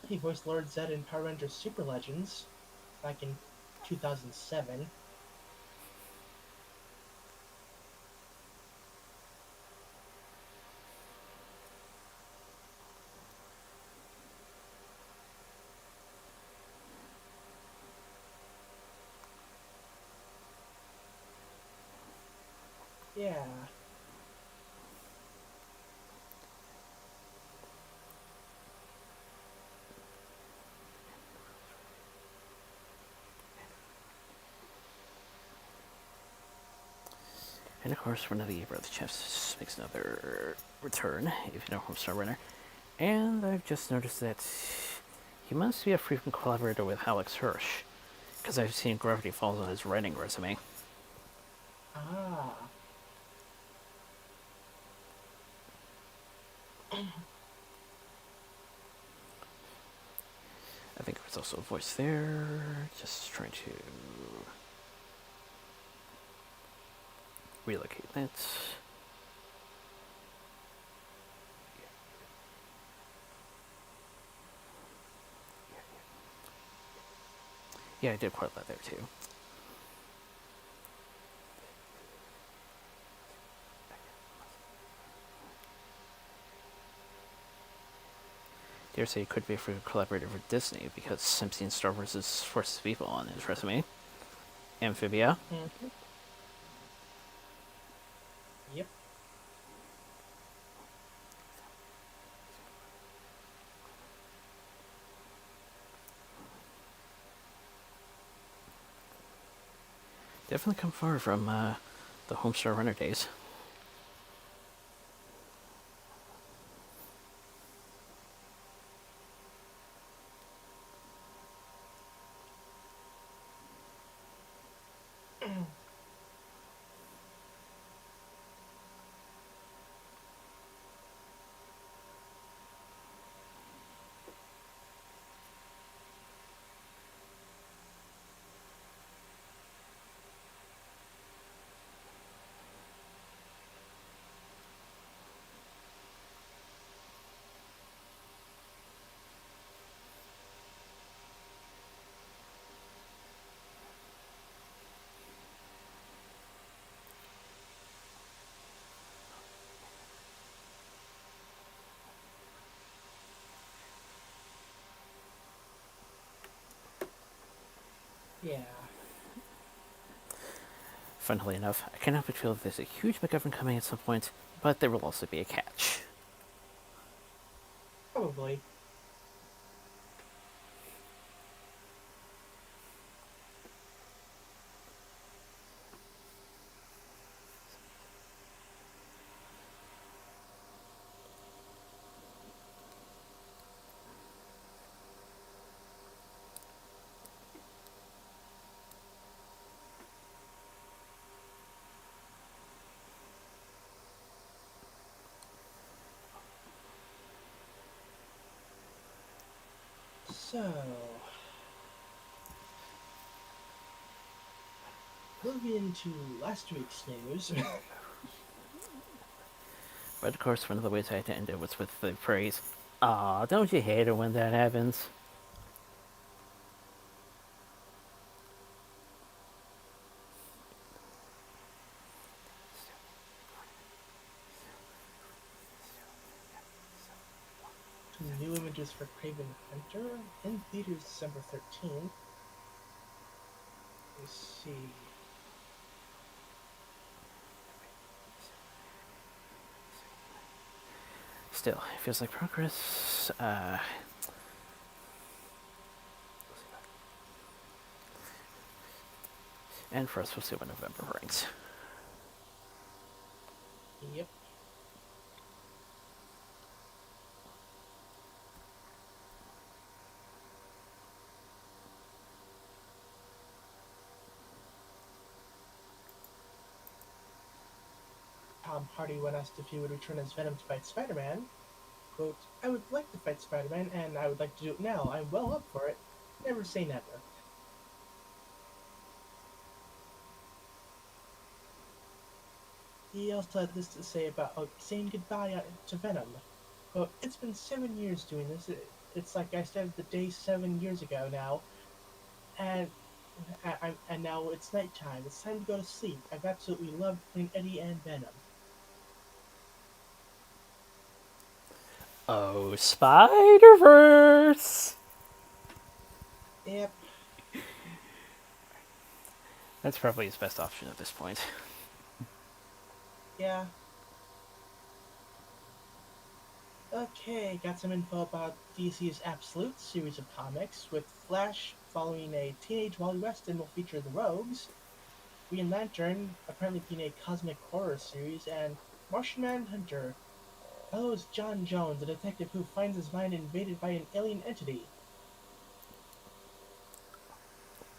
He voiced Lord Zed in Power Rangers Super Legends back in 2007. Yeah. And of course, one of the brother chefs makes another return, if you know Homestar Runner. And I've just noticed that he must be a frequent collaborator with Alex Hirsch, because I've seen Gravity Falls on his writing resume. Ah. I think there's also a voice there. Just trying to relocate that. Yeah, I did quite a lot there too. Dare say it could be for collaborator with Disney because I'm seeing Star Wars' Force of Evil on his resume. Amphibia. Mm-hmm. Yep. Definitely come far from the Homestar Runner days. Yeah, Funnily enough, I cannot but feel that there's a huge MacGuffin coming at some point, but there will also be a catch. probably. So, moving into last week's news. But of course, one of the ways I had to end it was with the phrase, "Aw, don't you hate it when that happens?" Some new images for Craven Hunter in theaters December 13th. Let's see. Still, it feels like progress. And first, we'll see what November brings. Yep. Tom Hardy when asked if he would return as Venom to fight Spider-Man, quote, I would like to fight Spider-Man, and I would like to do it now. I'm well up for it. Never say never. He also had this to say about saying goodbye to Venom. Quote, it's been 7 years doing this. It's like I started the day 7 years ago now, and and now it's nighttime. It's time to go to sleep. I've absolutely loved playing Eddie and Venom. Oh, Spider-Verse! Yep, That's probably his best option at this point. yeah. Okay, got some info about DC's Absolute series of comics, with Flash following a teenage Wally West and will feature the Rogues, Green Lantern apparently being a cosmic horror series, and Martian Manhunter follows John Jones, a detective who finds his mind invaded by an alien entity,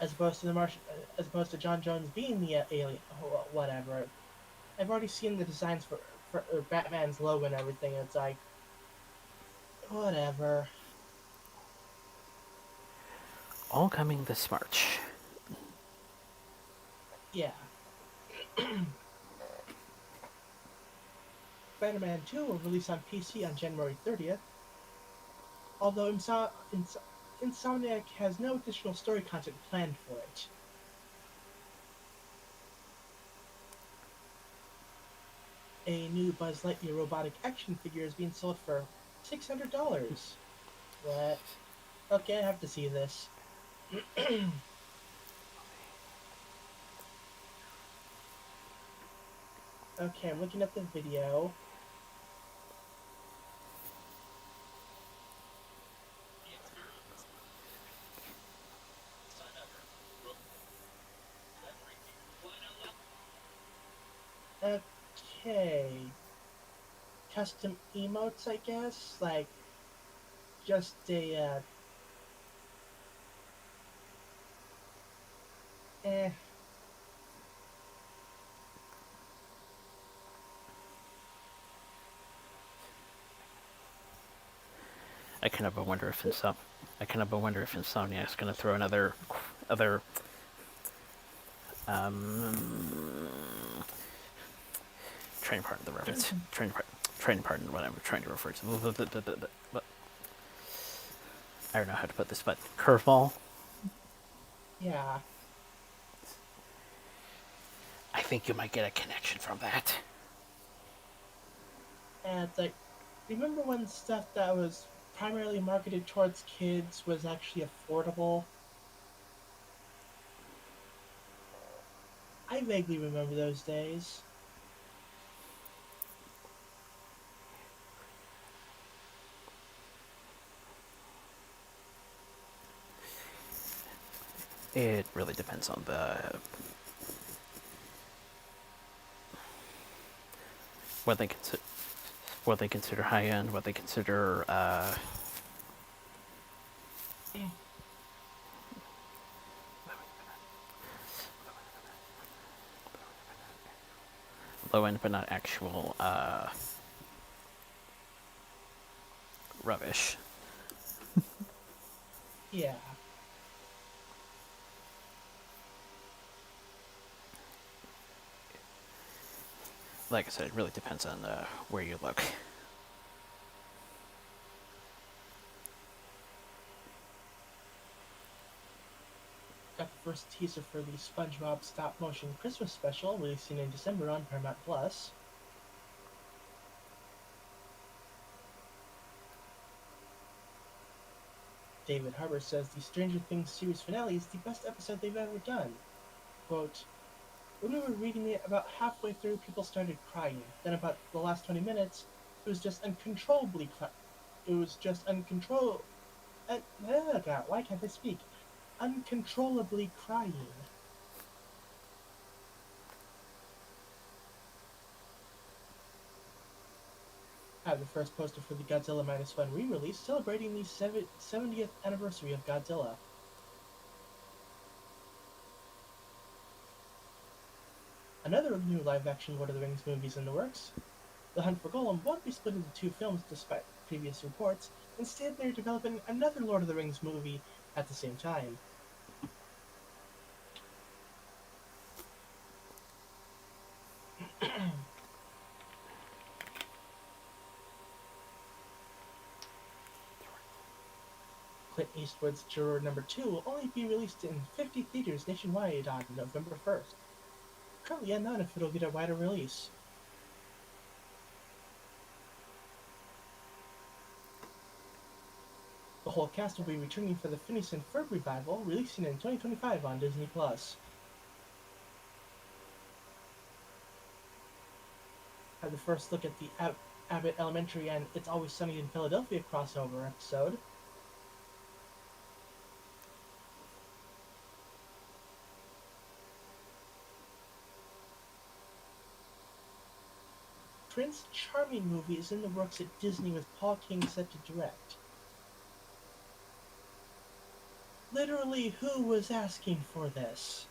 as opposed to John Jones being the alien. Whatever. I've already seen the designs for Batman's logo and everything. And it's like whatever. All coming this March. Yeah. Spider-Man 2 will release on PC on January 30th, although Insomniac has no additional story content planned for it. A new Buzz Lightyear robotic action figure is being sold for $600. What? Okay, I have to see this. Okay, I'm looking at the video. Okay. Custom emotes, I guess? Like, just a, eh. I kind of wonder if Insomniac's going to throw another other train part of the reference. Train part what I'm trying to refer to. But I don't know how to put this, but curveball. Yeah. I think you might get a connection from that. And it's like, remember when stuff that was primarily marketed towards kids was actually affordable? I vaguely remember those days. It really depends on what they consider high end, what they consider low end, but not actual rubbish. Yeah. Like I said, it really depends on where you look. Got the first teaser for the SpongeBob stop motion Christmas special releasing in December on Paramount Plus. David Harbour says the Stranger Things series finale is the best episode they've ever done. Quote, when we were reading it about halfway through, people started crying. Then about the last 20 minutes, it was just uncontrollably it was just uncontrollable. God, why can't I speak? Uncontrollably crying. I have the first poster for the Godzilla Minus One re-release celebrating the 70th anniversary of Godzilla. Another new live-action Lord of the Rings movie is in the works. The Hunt for Gollum won't be split into two films despite previous reports. Instead, they're developing another Lord of the Rings movie at the same time. Clint Eastwood's Juror Number 2 will only be released in 50 theaters nationwide on November 1st. Currently unknown if it'll get a wider release. The whole cast will be returning for the Phineas and Ferb revival, releasing in 2025 on Disney+. Had the first look at the Abbott Elementary and It's Always Sunny in Philadelphia crossover episode. Prince Charming movie is in the works at Disney with Paul King set to direct. Literally, who was asking for this?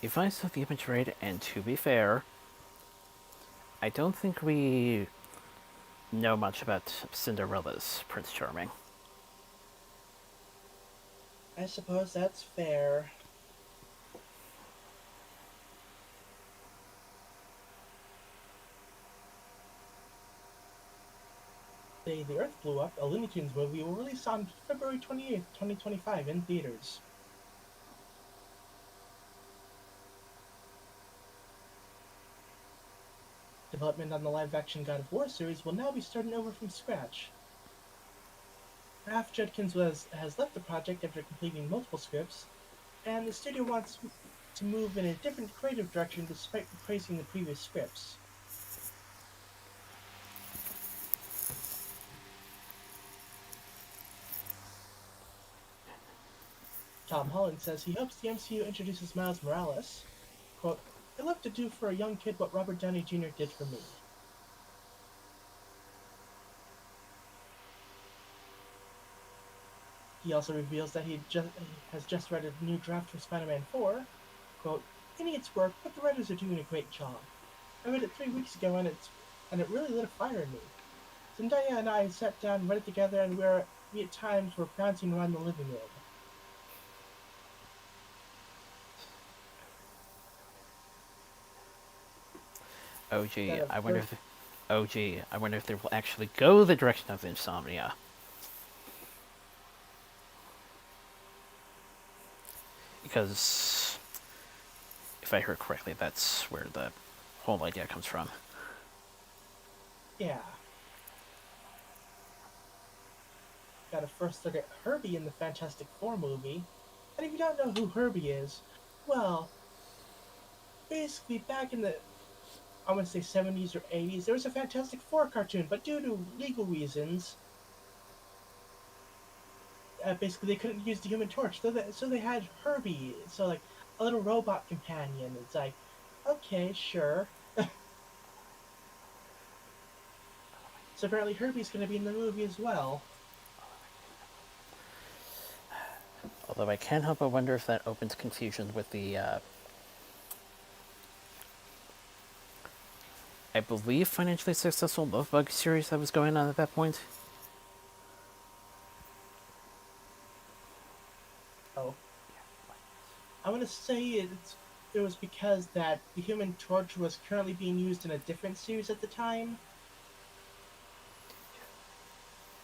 If I saw the image right, and to be fair, I don't think we know much about Cinderella's Prince Charming. I suppose that's fair. Day the Earth Blew Up, a Looney Tunes movie, will release on February 28th, 2025 in theaters. Development on the live-action God of War series will now be starting over from scratch. Ralph Judkins has left the project after completing multiple scripts, and the studio wants to move in a different creative direction despite praising the previous scripts. Tom Holland says he hopes the MCU introduces Miles Morales. Quote, I love to do for a young kid what Robert Downey Jr. did for me. He also reveals that he has just read a new draft for Spider-Man 4. Quote, it needs work, but the writers are doing a great job. I read it 3 weeks ago and it really lit a fire in me. Zendaya and I sat down, read it together, and we at times were bouncing around the living room. Oh gee, That of I wonder first, if I wonder if they will actually go the direction of Insomnia. Because if I heard correctly, that's where the whole idea comes from. yeah. got a first look at Herbie in the Fantastic Four movie. And if you don't know who Herbie is, well, basically back in the I want to say 70s or 80s, there was a Fantastic Four cartoon, but due to legal reasons, basically they couldn't use the Human Torch, so they had Herbie, so like a little robot companion. It's like, okay, sure. So apparently Herbie's going to be in the movie as well. Although I can't help but wonder if that opens confusion with the, I believe, financially successful Love Bug series that was going on at that point. Oh, I want to say it was because that the Human Torch was currently being used in a different series at the time.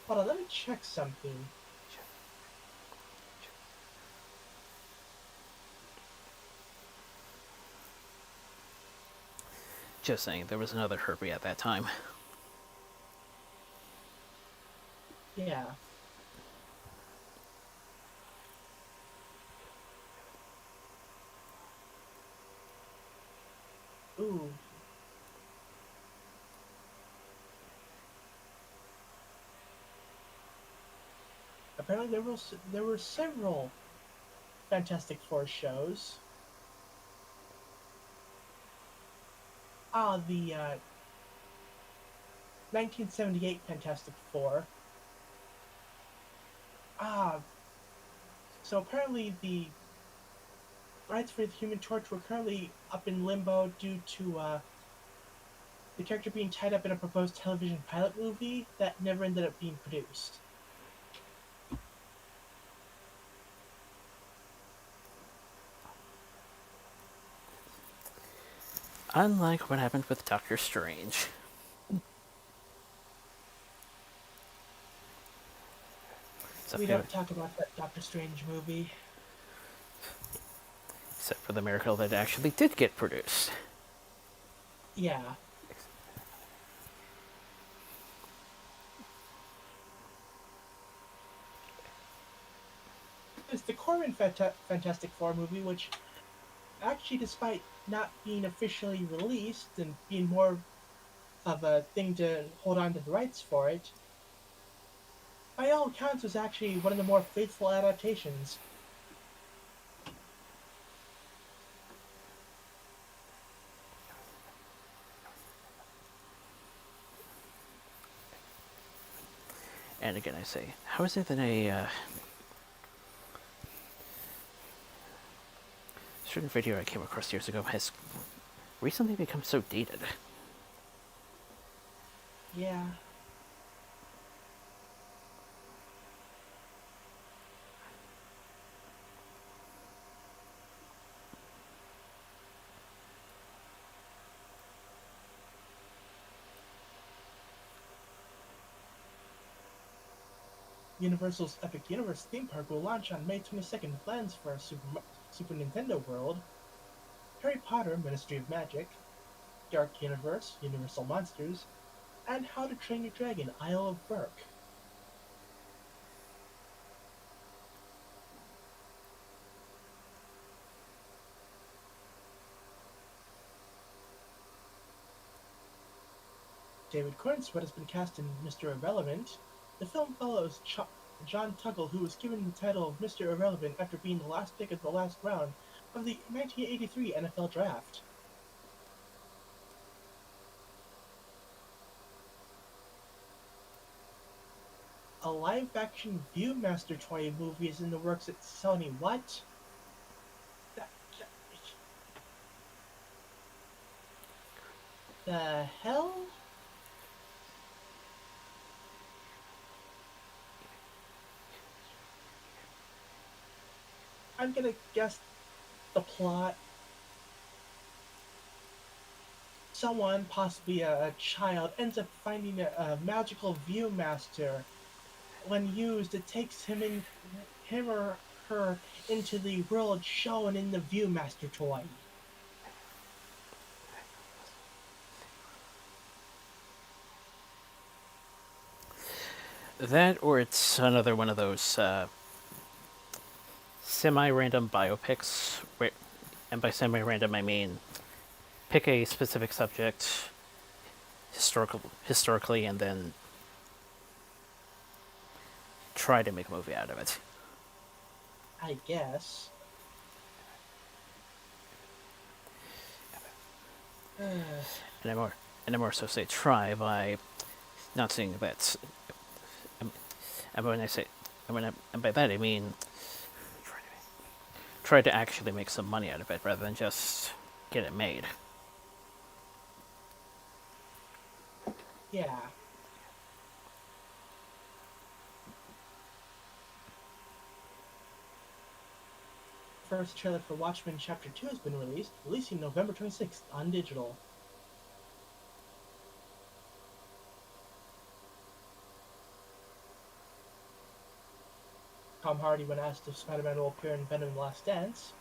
Hold on, let me check something. Just saying, there was another Herbie at that time. Yeah. Ooh. Apparently there were several Fantastic Four shows. The 1978 Fantastic Four. Ah, so apparently the rights for the Human Torch were currently up in limbo due to the character being tied up in a proposed television pilot movie that never ended up being produced. Unlike what happened with Doctor Strange. We don't talk about that Doctor Strange movie. Except for the miracle that it actually did get produced. Yeah. It's the Corman Fantastic Four movie, which actually, despite not being officially released and being more of a thing to hold on to the rights for it, by all accounts, was actually one of the more faithful adaptations. And again, I say, how is it that a certain video I came across years ago has recently become so dated? Yeah. Universal's Epic Universe theme park will launch on May 22nd. Plans for Super Nintendo World, Harry Potter Ministry of Magic, Dark Universe, Universal Monsters, and How to Train Your Dragon Isle of Berk. David Cornswet has been cast in Mr. Irrelevant. The film follows John Tuggle, who was given the title of Mr. Irrelevant after being the last pick of the last round of the 1983 NFL Draft. A live-action Viewmaster toy movie is in the works at Sony. What? The hell? I'm gonna guess the plot. Someone, possibly a child, ends up finding a magical Viewmaster. When used, it takes him or her into the world shown in the Viewmaster toy. That, or it's another one of those semi-random biopics. And by semi-random, I mean pick a specific subject historically, and then try to make a movie out of it. I guess. And I more so say try by not saying that. And when I say, and by that I mean try to actually make some money out of it rather than just get it made. Yeah. First trailer for Watchmen Chapter 2 has been released, releasing November 26th on digital. Tom Hardy, when asked if Spider-Man will appear in Venom: The Last Dance,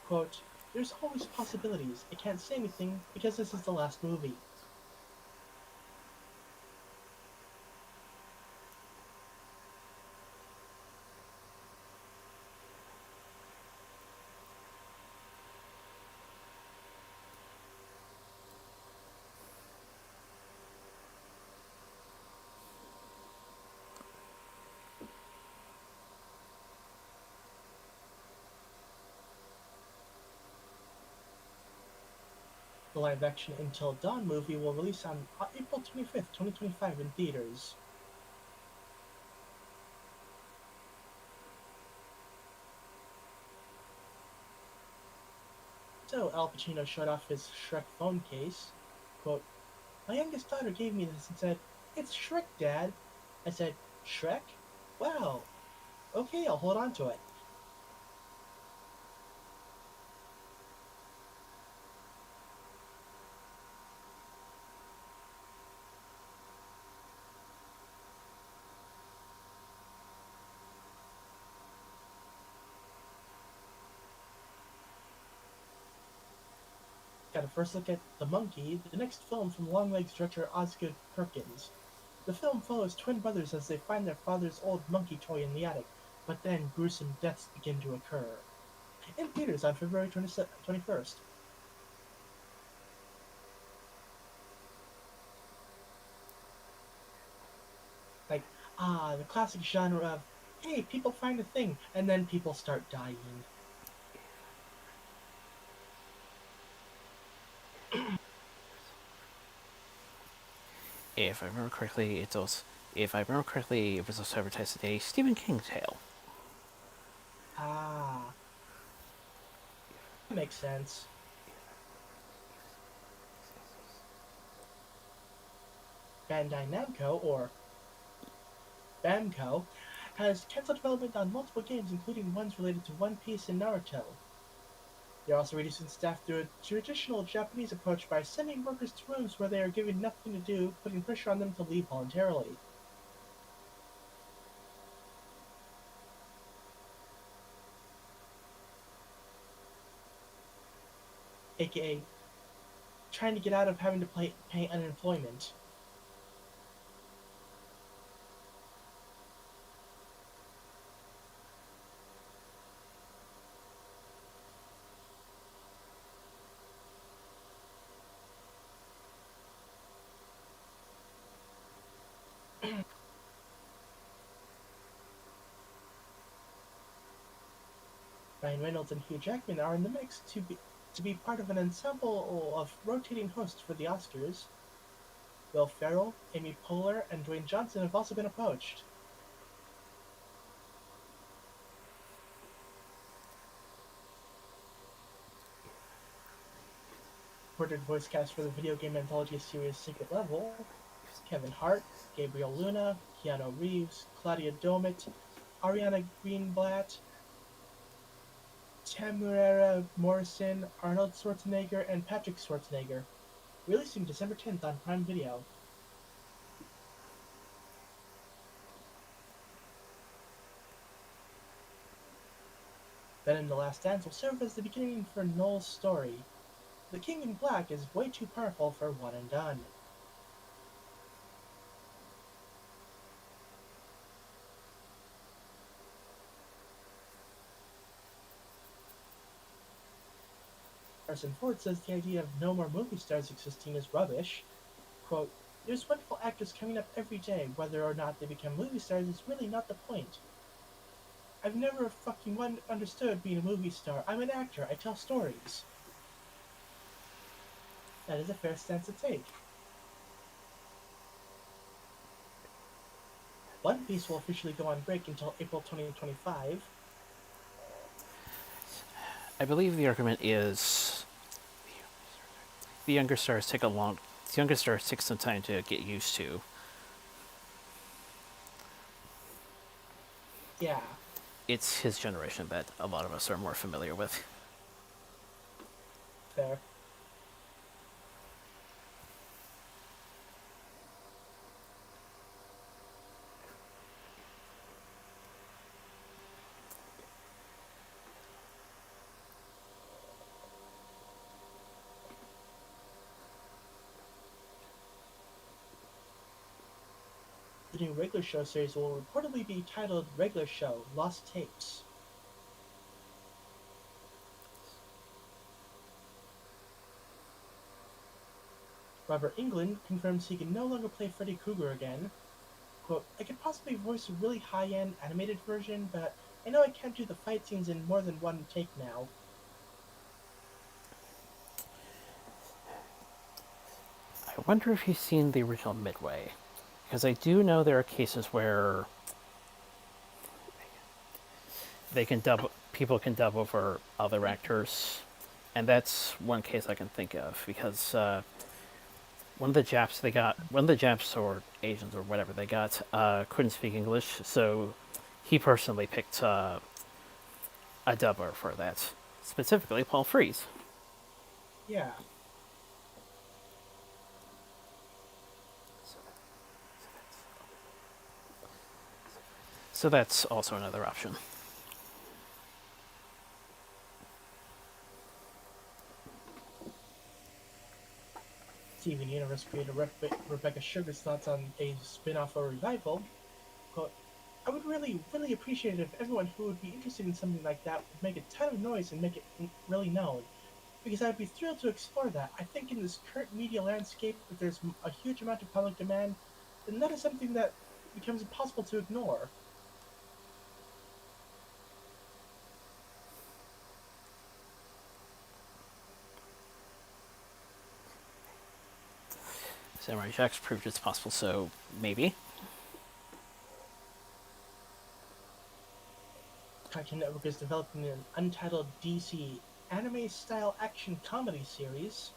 quote, "There's always possibilities. I can't say anything because this is the last movie." The live-action Until Dawn movie will release on April 25th, 2025 in theaters. So Al Pacino showed off his Shrek phone case. Quote, "My youngest daughter gave me this and said, 'It's Shrek, Dad.' I said, 'Shrek? Well, okay, I'll hold on to it.'" Got a first look at The Monkey, the next film from Longlegs director Osgood Perkins. The film follows twin brothers as they find their father's old monkey toy in the attic, but then gruesome deaths begin to occur. In theaters on February 21st. Like, the classic genre of, hey, people find a thing, and then people start dying. If I remember correctly, it's also if I remember correctly, it was also advertised as a Stephen King tale. Ah, that makes sense. Bandai Namco, or Bamco, has canceled development on multiple games, including ones related to One Piece and Naruto. They're also reducing staff through a traditional Japanese approach by sending workers to rooms where they are given nothing to do, putting pressure on them to leave voluntarily. AKA trying to get out of having to pay unemployment. Ryan Reynolds and Hugh Jackman are in the mix to be part of an ensemble of rotating hosts for the Oscars. Will Ferrell, Amy Poehler, and Dwayne Johnson have also been approached. Reported voice cast for the video game anthology series Secret Level: Kevin Hart, Gabriel Luna, Keanu Reeves, Claudia Doumit, Ariana Greenblatt, Tamara Morrison, Arnold Schwarzenegger, and Patrick Schwarzenegger. Releasing December 10th on Prime Video. Venom: The Last Dance will serve as the beginning for Noel's story. The King in Black is way too powerful for one and done. Harrison Ford says the idea of no more movie stars existing is rubbish. Quote, there's wonderful actors coming up every day. Whether or not they become movie stars is really not the point. I've never fucking understood being a movie star. I'm an actor. I tell stories. That is a fair stance to take. One Piece will officially go on break until April 2025. I believe the argument is the younger stars take a long. The younger stars take some time to get used to. Yeah, It's his generation that a lot of us are more familiar with. fair. The new regular show series will reportedly be titled Regular Show Lost Tapes. Robert Englund confirms he can no longer play Freddy Krueger again. Quote, I could possibly voice a really high-end animated version, but I know I can't do the fight scenes in more than one take now. I wonder if you've seen the original Midway, because I do know there are cases where they can dub people can dub over other actors, and that's one case I can think of because one of the Japs or Asians or whatever they got, couldn't speak English, so he personally picked a dubber for that, specifically Paul Frees. Yeah. So that's also another option. Steven Universe creator Rebecca Sugar's thoughts on a spin-off or revival. Quote, I would really appreciate it if everyone who would be interested in something like that would make a ton of noise and make it really known. Because I'd be thrilled to explore that. I think in this current media landscape, if there's a huge amount of public demand, then that is something that becomes impossible to ignore. Samurai Jack's proved it's possible, so maybe. Cartoon Network is developing an untitled DC anime-style action comedy series.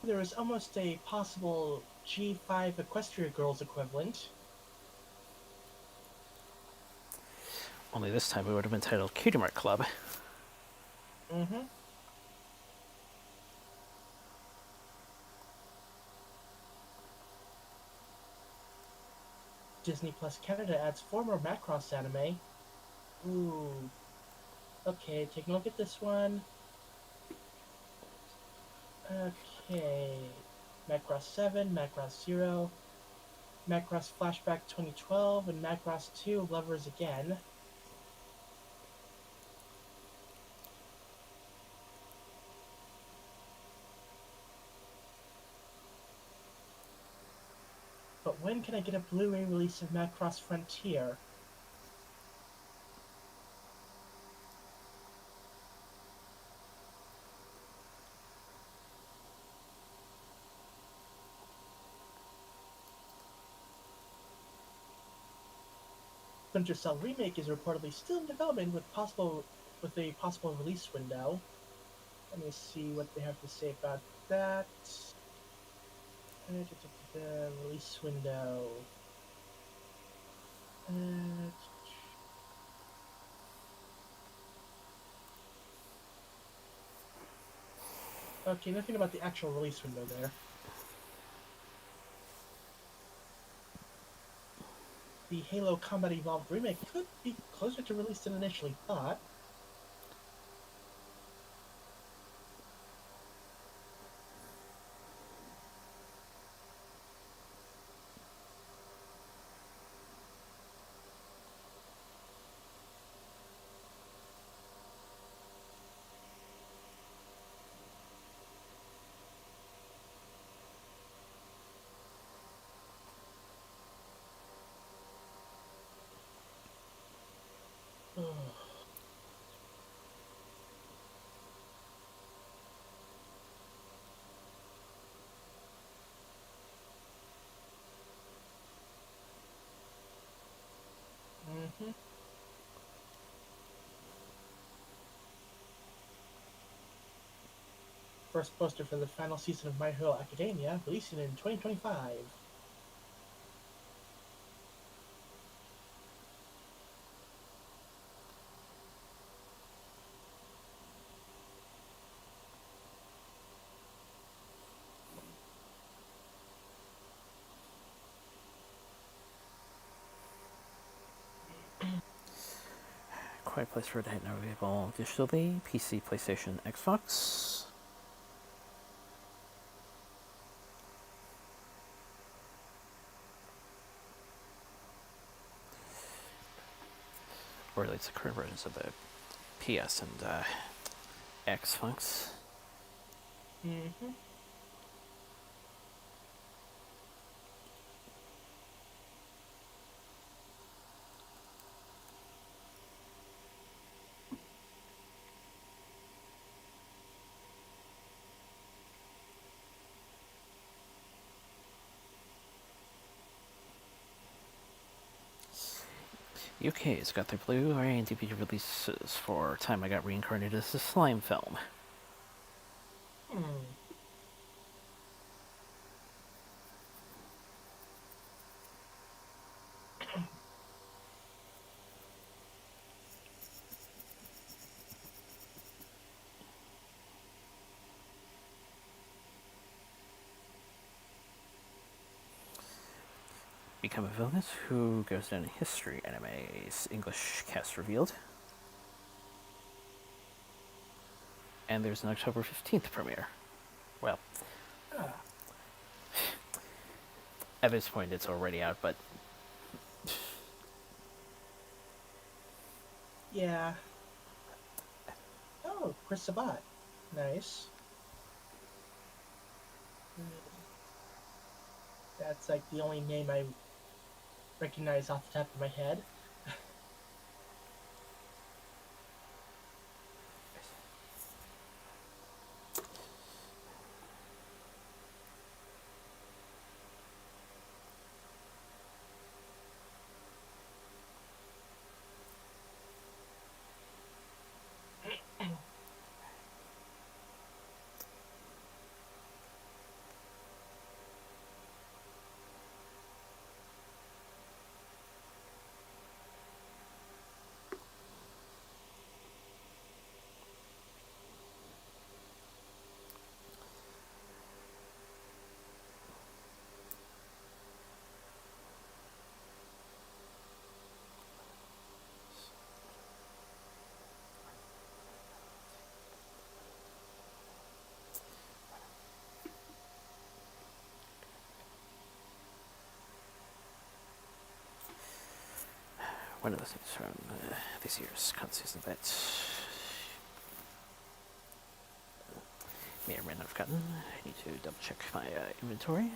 There is almost a possible G5 Equestria Girls equivalent. Only this time it would have been titled Cutie Mark Club. Mm-hmm. Disney Plus Canada adds former Macross anime. Ooh. Okay, taking a look at this one. Okay. Macross 7, Macross 0, Macross Flashback 2012, and Macross 2 Lovers Again. But when can I get a Blu-ray release of Macross Frontier? Splinter Cell Remake is reportedly still in development with a possible release window. Let me see what they have to say about that. Release window. Uh, okay, nothing about the actual release window there. The Halo Combat Evolved remake could be closer to release than initially thought. first poster for the final season of My Hero Academia, releasing in 2025. Quiet Place for Dead now available digitally, PC, PlayStation, Xbox. Or at least the current versions of the PS and Xbox. Mm-hmm. UK's got their Blu-ray and DVD releases for Time I Got Reincarnated as a Slime film. Hmm. Become a Villainess, Who Goes Down in History anime's English cast revealed. And there's an October 15th premiere. Well, Ah, at this point it's already out, but yeah. Oh, Chris Sabat. Nice. That's like the only name I recognize off the top of my head. one of the things from this year's con season that may or may not have gotten. I need to double check my inventory.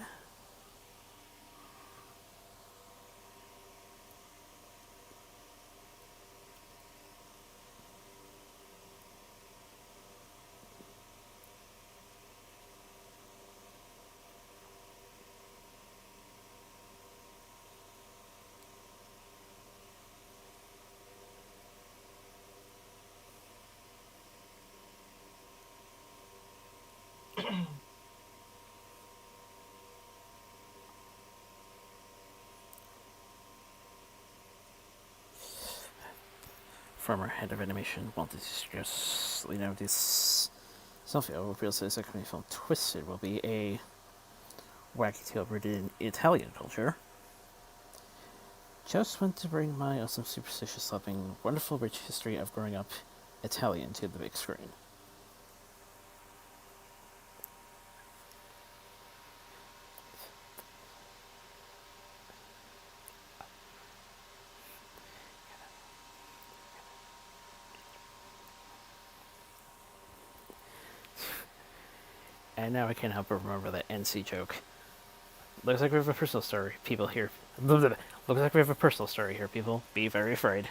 Former head of animation Walt Disney Studios, Leonardo Salvio, reveals that his upcoming film Twisted will be a wacky tale rooted in Italian culture. Just want to bring my awesome, superstitious, loving, wonderful, rich history of growing up Italian to the big screen. And now I can't help but remember that NC joke. Looks like we have a personal story, people here. Looks like we have a personal story here, people. Be very afraid.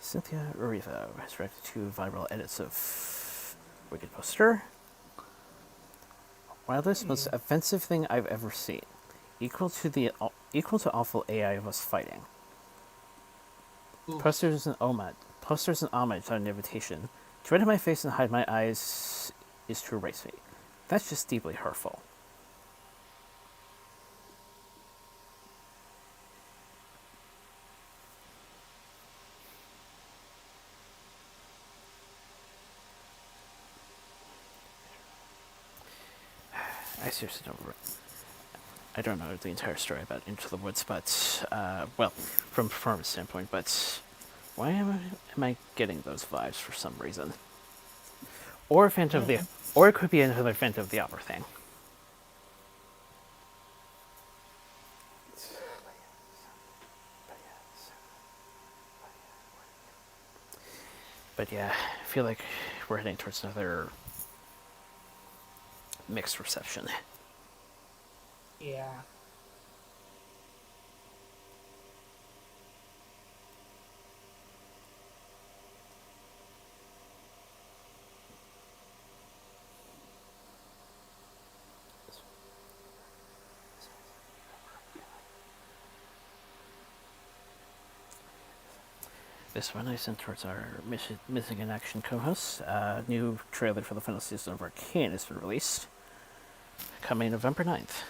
Cynthia Urivo has directed 2 viral edits of Wicked Poster. Wildest, most offensive thing I've ever seen. Equal to awful AI of us fighting. Oof. Posters and homage on an invitation. To red in my face and hide my eyes is to erase me. That's just deeply hurtful. I seriously don't. I don't know the entire story about Into the Woods, but well, from a performance standpoint. But why am I getting those vibes for some reason? Or Phantom of the, or it could be another Phantom of the Opera thing. But yeah, I feel like we're heading towards another mixed reception. Yeah. This one I sent towards our Missing in Action co-host. New trailer for the final season of Arcane has been released, coming November 9th.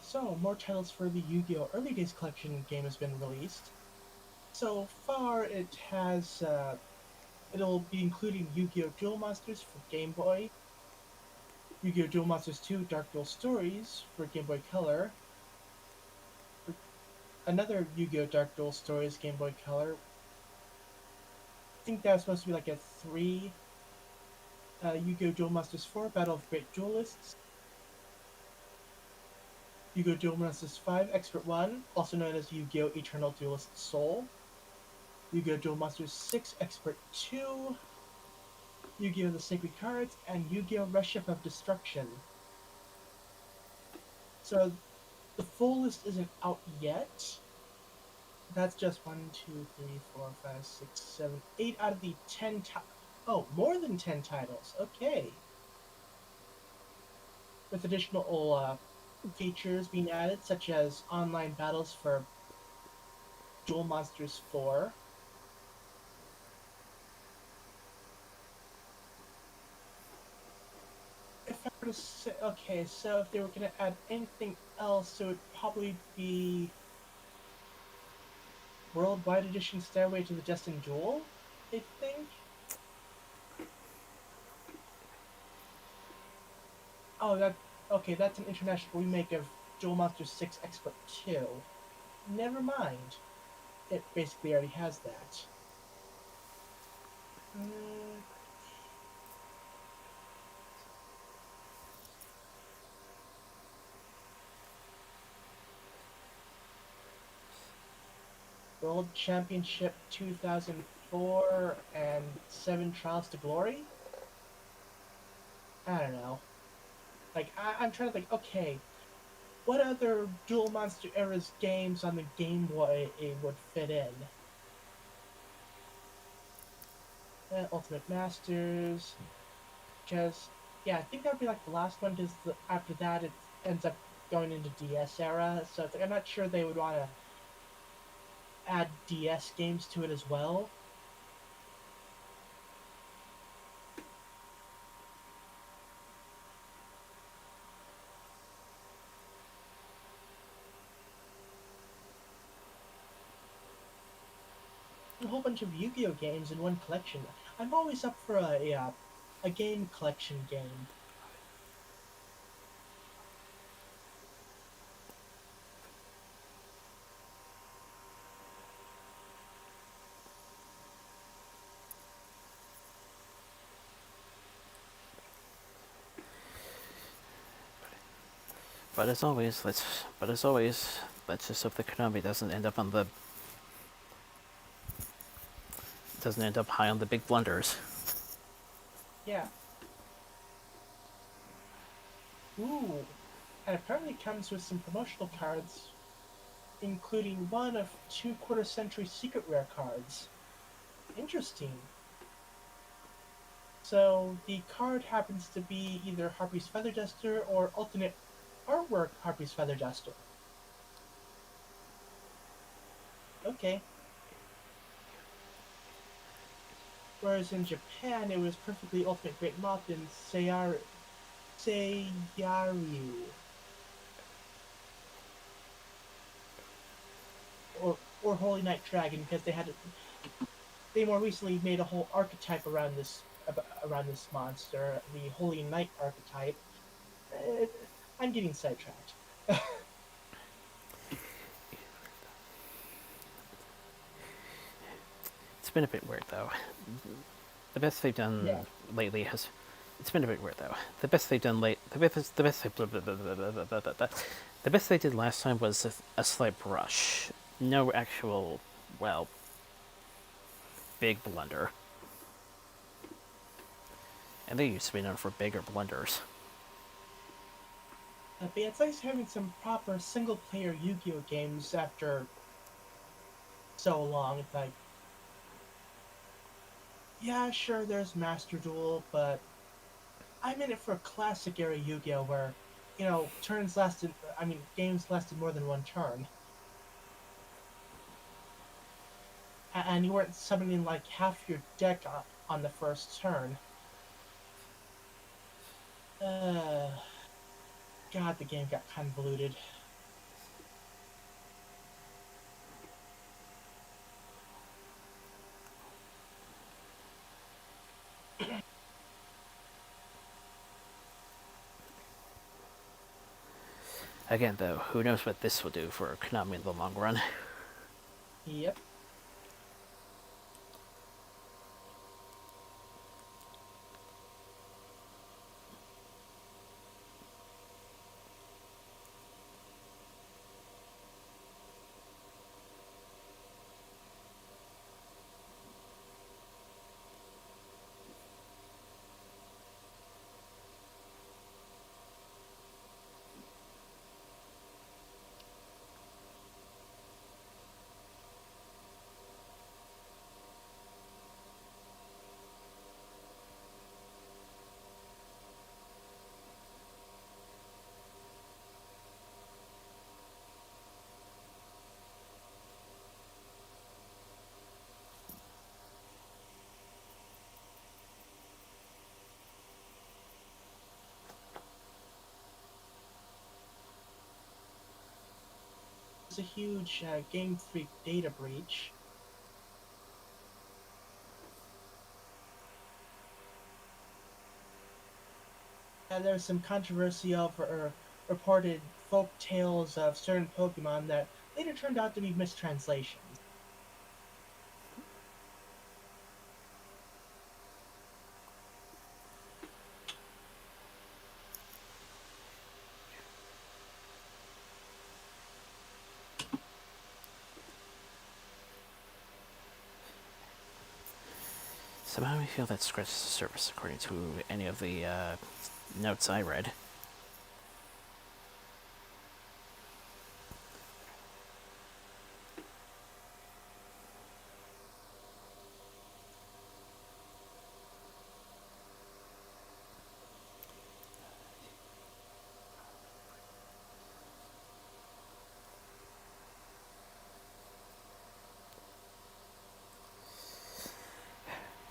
So more titles for the Yu-Gi-Oh! Early Days Collection game has been released. So far, it'll be including Yu-Gi-Oh! Duel Monsters for Game Boy, Yu-Gi-Oh! Duel Monsters 2 Dark Duel Stories for Game Boy Color, another Yu-Gi-Oh! Dark Duel Stories Game Boy Color. I think that was supposed to be like a 3 Yu-Gi-Oh! Duel Monsters 4 Battle of Great Duelists, Yu-Gi-Oh! Duel Monsters 5 Expert 1, also known as Yu-Gi-Oh! Eternal Duelist Soul, Yu-Gi-Oh! Duel Monsters 6 Expert 2, Yu-Gi-Oh! The Sacred Cards, and Yu-Gi-Oh! Rush-Up of Destruction. So the full list isn't out yet. That's just 8 out of the 10 oh, more than 10 titles. Okay. With additional features being added, such as online battles for Duel Monsters 4. If I were to say, okay, so if they were going to add anything else, it would probably be Worldwide Edition Stairway to the Destined Duel, I think. Oh, that's an international remake of Duel Monsters 6 Expert 2. Never mind. It basically already has that. Mm, World Championship 2004 and 7 Trials to Glory? I don't know. Like, I'm trying to think, okay, what other Duel Monster Era's games on the Game Boy would fit in? Ultimate Masters, because, yeah, I think that would be like the last one, because after that it ends up going into DS era, so it's like I'm not sure they would want to add DS games to it as well. A whole bunch of Yu-Gi-Oh games in one collection. I'm always up for a game collection game. Let's just hope the Konami doesn't end up high on the big blunders. Yeah. Ooh. And apparently comes with some promotional cards, including one of two quarter-century secret rare cards. Interesting. So the card happens to be either Harpy's Feather Duster or alternate artwork Harpy's Feather Duster. Okay. Whereas in Japan, it was perfectly Ultimate Great Moth and Seiyaryu. Or Holy Knight Dragon, because they more recently made a whole archetype around this monster, the Holy Knight archetype. Uh, I'm getting sidetracked. It's been a bit weird though. The best they've Yeah. done lately has. It's been a bit weird though. The best they've done late. The best they did last time was a slight brush. No actual, well, big blunder. And they used to be known for bigger blunders. But yeah, it's nice having some proper single-player Yu-Gi-Oh games after so long. It's like, yeah, sure, there's Master Duel, but I'm in it for a classic era Yu-Gi-Oh where, games lasted more than one turn, and you weren't summoning like half your deck on the first turn. Uh, God, the game got convoluted. Again, though, who knows what this will do for Konami in the long run. Yep. It's a huge Game Freak data breach. And there's some controversy over reported folk tales of certain Pokemon that later turned out to be mistranslations. Somehow I feel that scratches the surface according to any of the notes I read.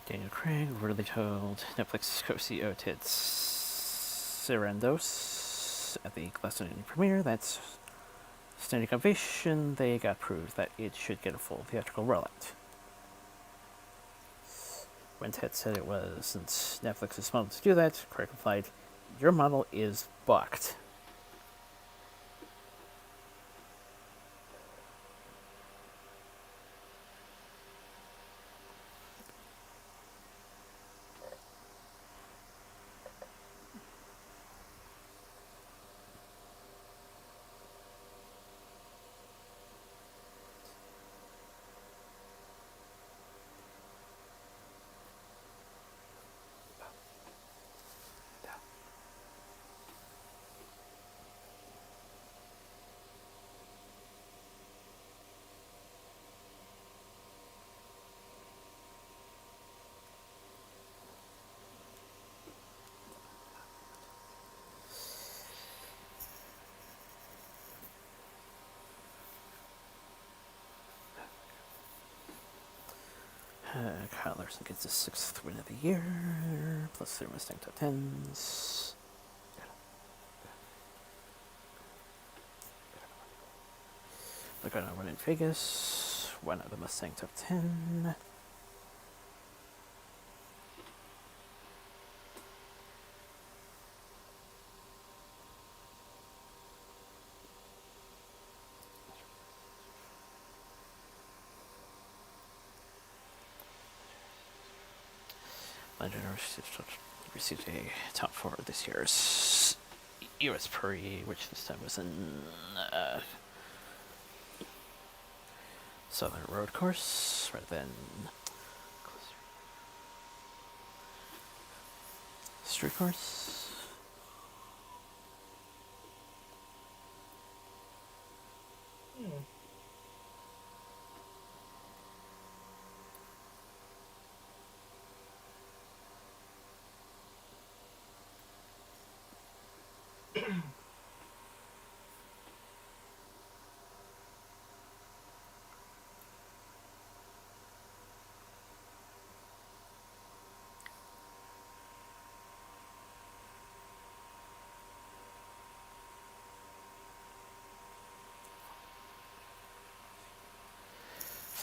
Daniel Craig, Really Told, Netflix co-CEO Ted Sarandos at the Glastonbury premiere. That's standing ovation. They got proof that it should get a full theatrical rollout. When Ted said it wasn't Netflix's model to do that, Craig replied, "Your model is bucked." Kyle Larson gets his 6th win of the year, plus 3 Mustang top 10s. Logano won in Vegas, one of the Mustang top 10. Legend received a top 4 of this year's US Prix, which this time was in Southern Road Course, rather than Street Course.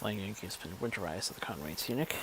Flying Yankee has been winterized at the Conway Scenic.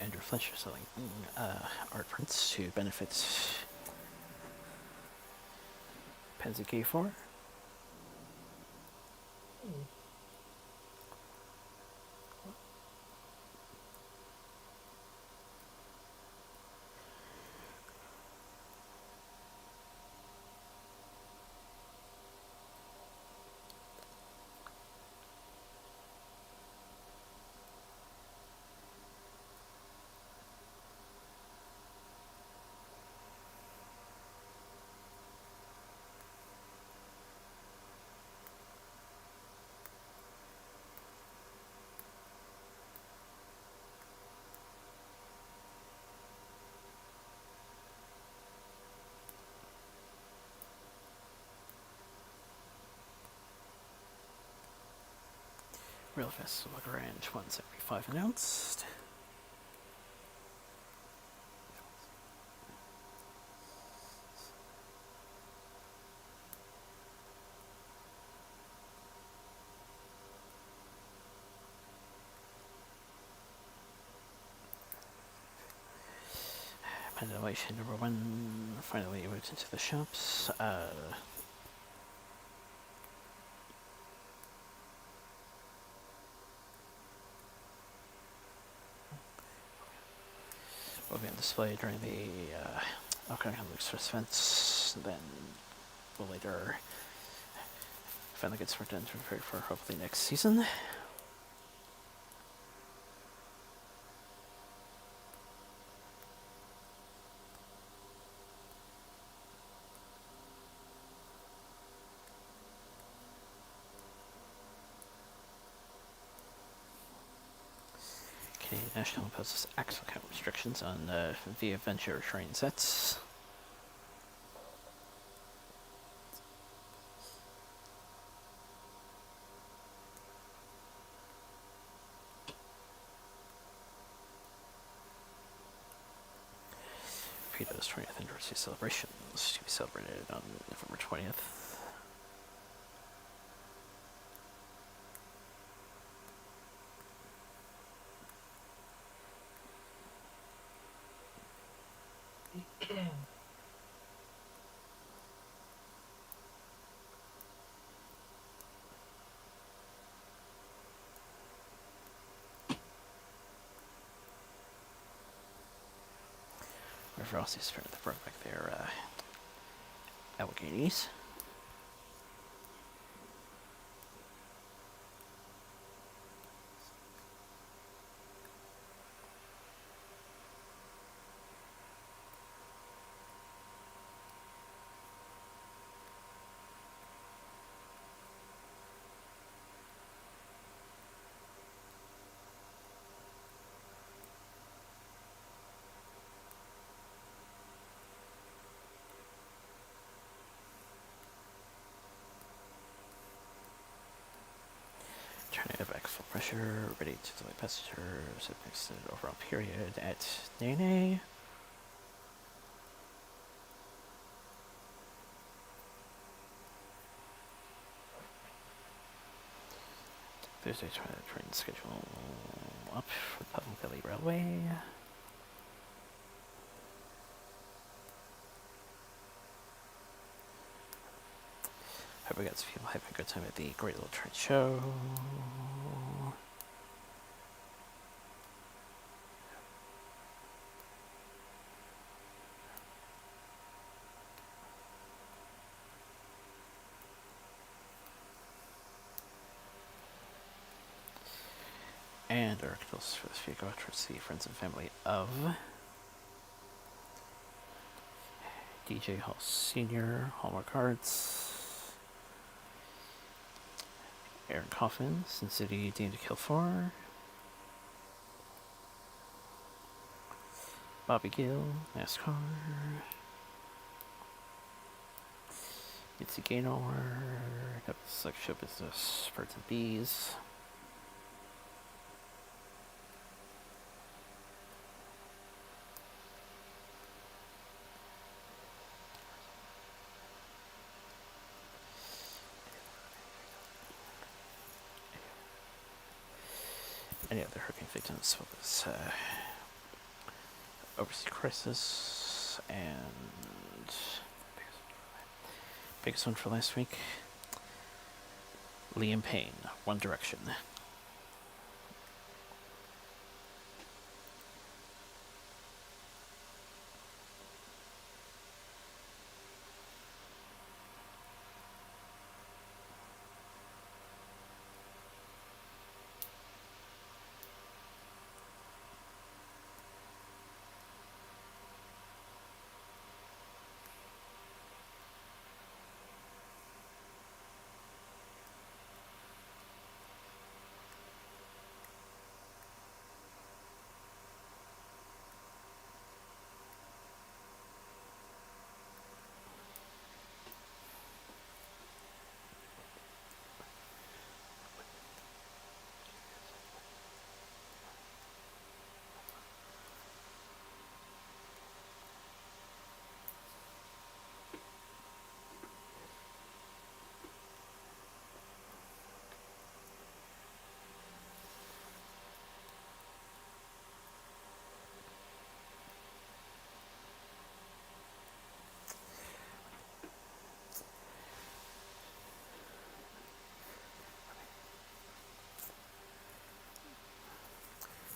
Andrew Fletcher selling art prints to benefit Penzi K4. Real Festival Garage 175 announced. Pandemation #1 finally went into the shops. Will be on display during the Okay, have Luke's suspense. Then we'll later finally get started and prepare for hopefully next season. Canadian National imposes axle count restrictions on the Venture train sets. Peter's 20th anniversary celebrations to be celebrated on November 20th. River also started to bring back their Alleghenies. Turning it back full pressure, ready to delay passengers at next overall period at Nene. Thursday, train schedule up for the Puffin Valley Railway. Hope we got some people having a good time at the Great Little Train Show. And our candles for this week go out towards the friends and family of DJ Hall Sr., Hallmark Arts, Aaron Coffin, Sin City, Dean to Kill 4, Bobby Gill, NASCAR, Mitzi Gaynor, Select Show Business, Birds and Bees. Any other hurricane victims for this overseas crisis, and biggest one for last week, Liam Payne, One Direction.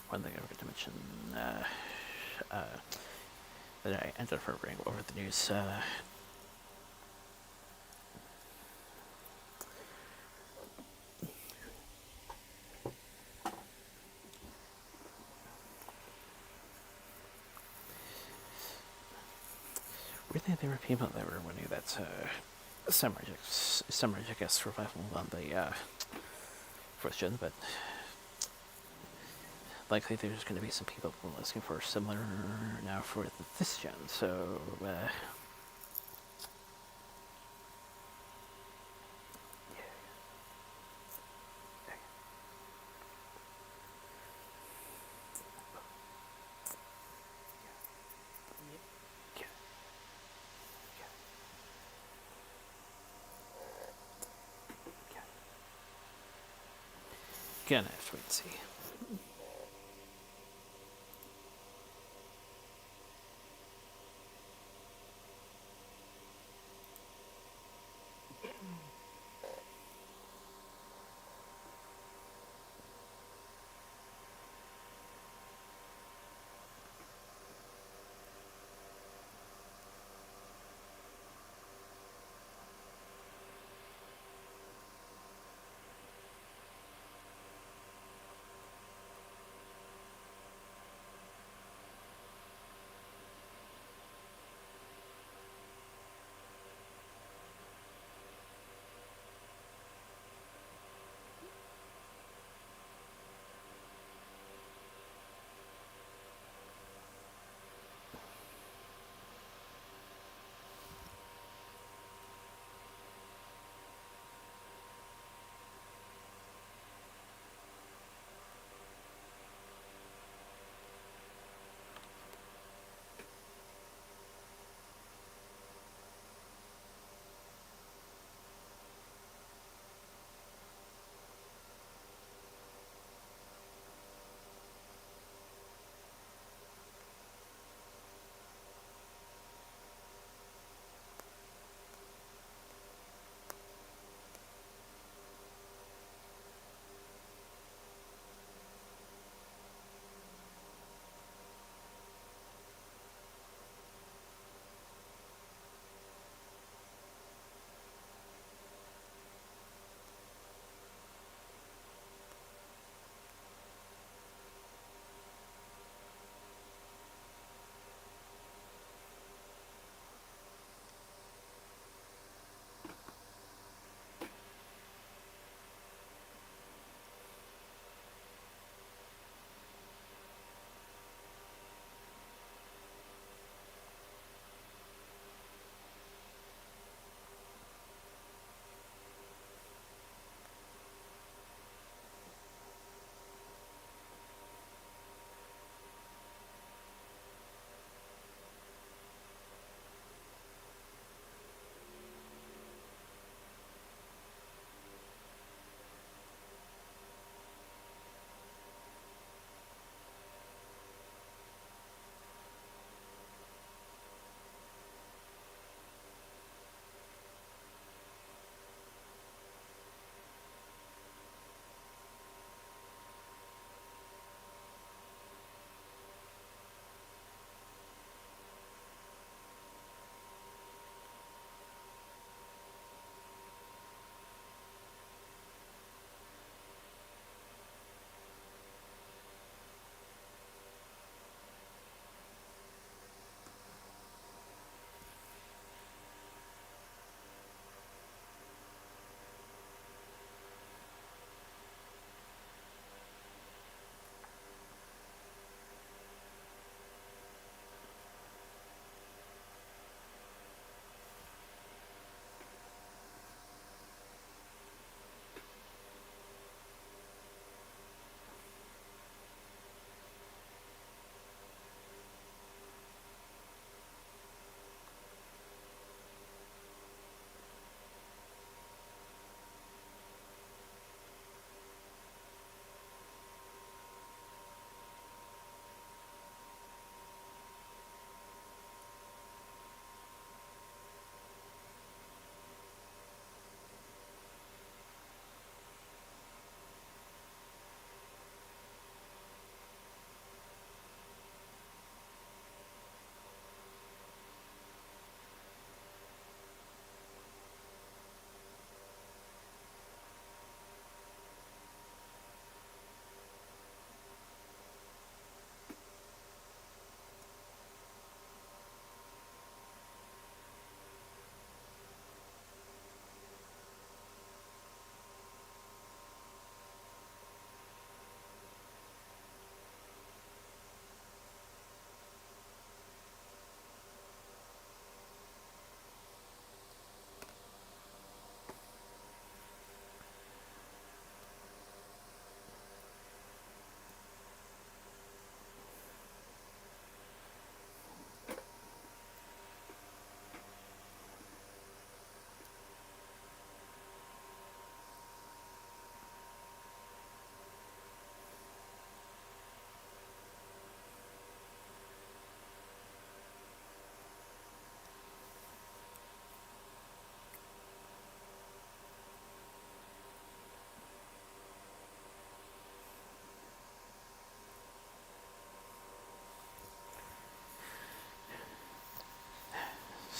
One thing I forgot to mention, that I ended up remembering over the news. Weirdly, there were people that were winning that Summer Guess revival on the first gen, but likely there's going to be some people asking for similar now for this gen. So yeah, gonna have to wait and see.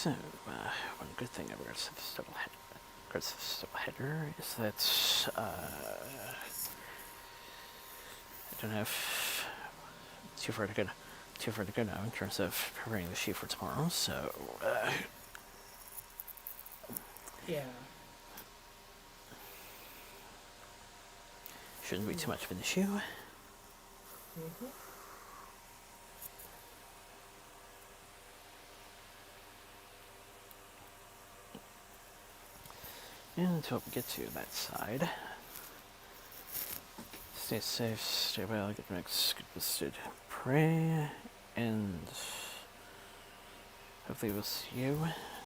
So, one good thing about regards to this double header is that I don't have too far to go now in terms of preparing the sheet for tomorrow. So, Yeah. shouldn't be too much of an issue. Mm-hmm. And until we get to that side, stay safe, stay well, get mixed, get boosted, pray, and hopefully we'll see you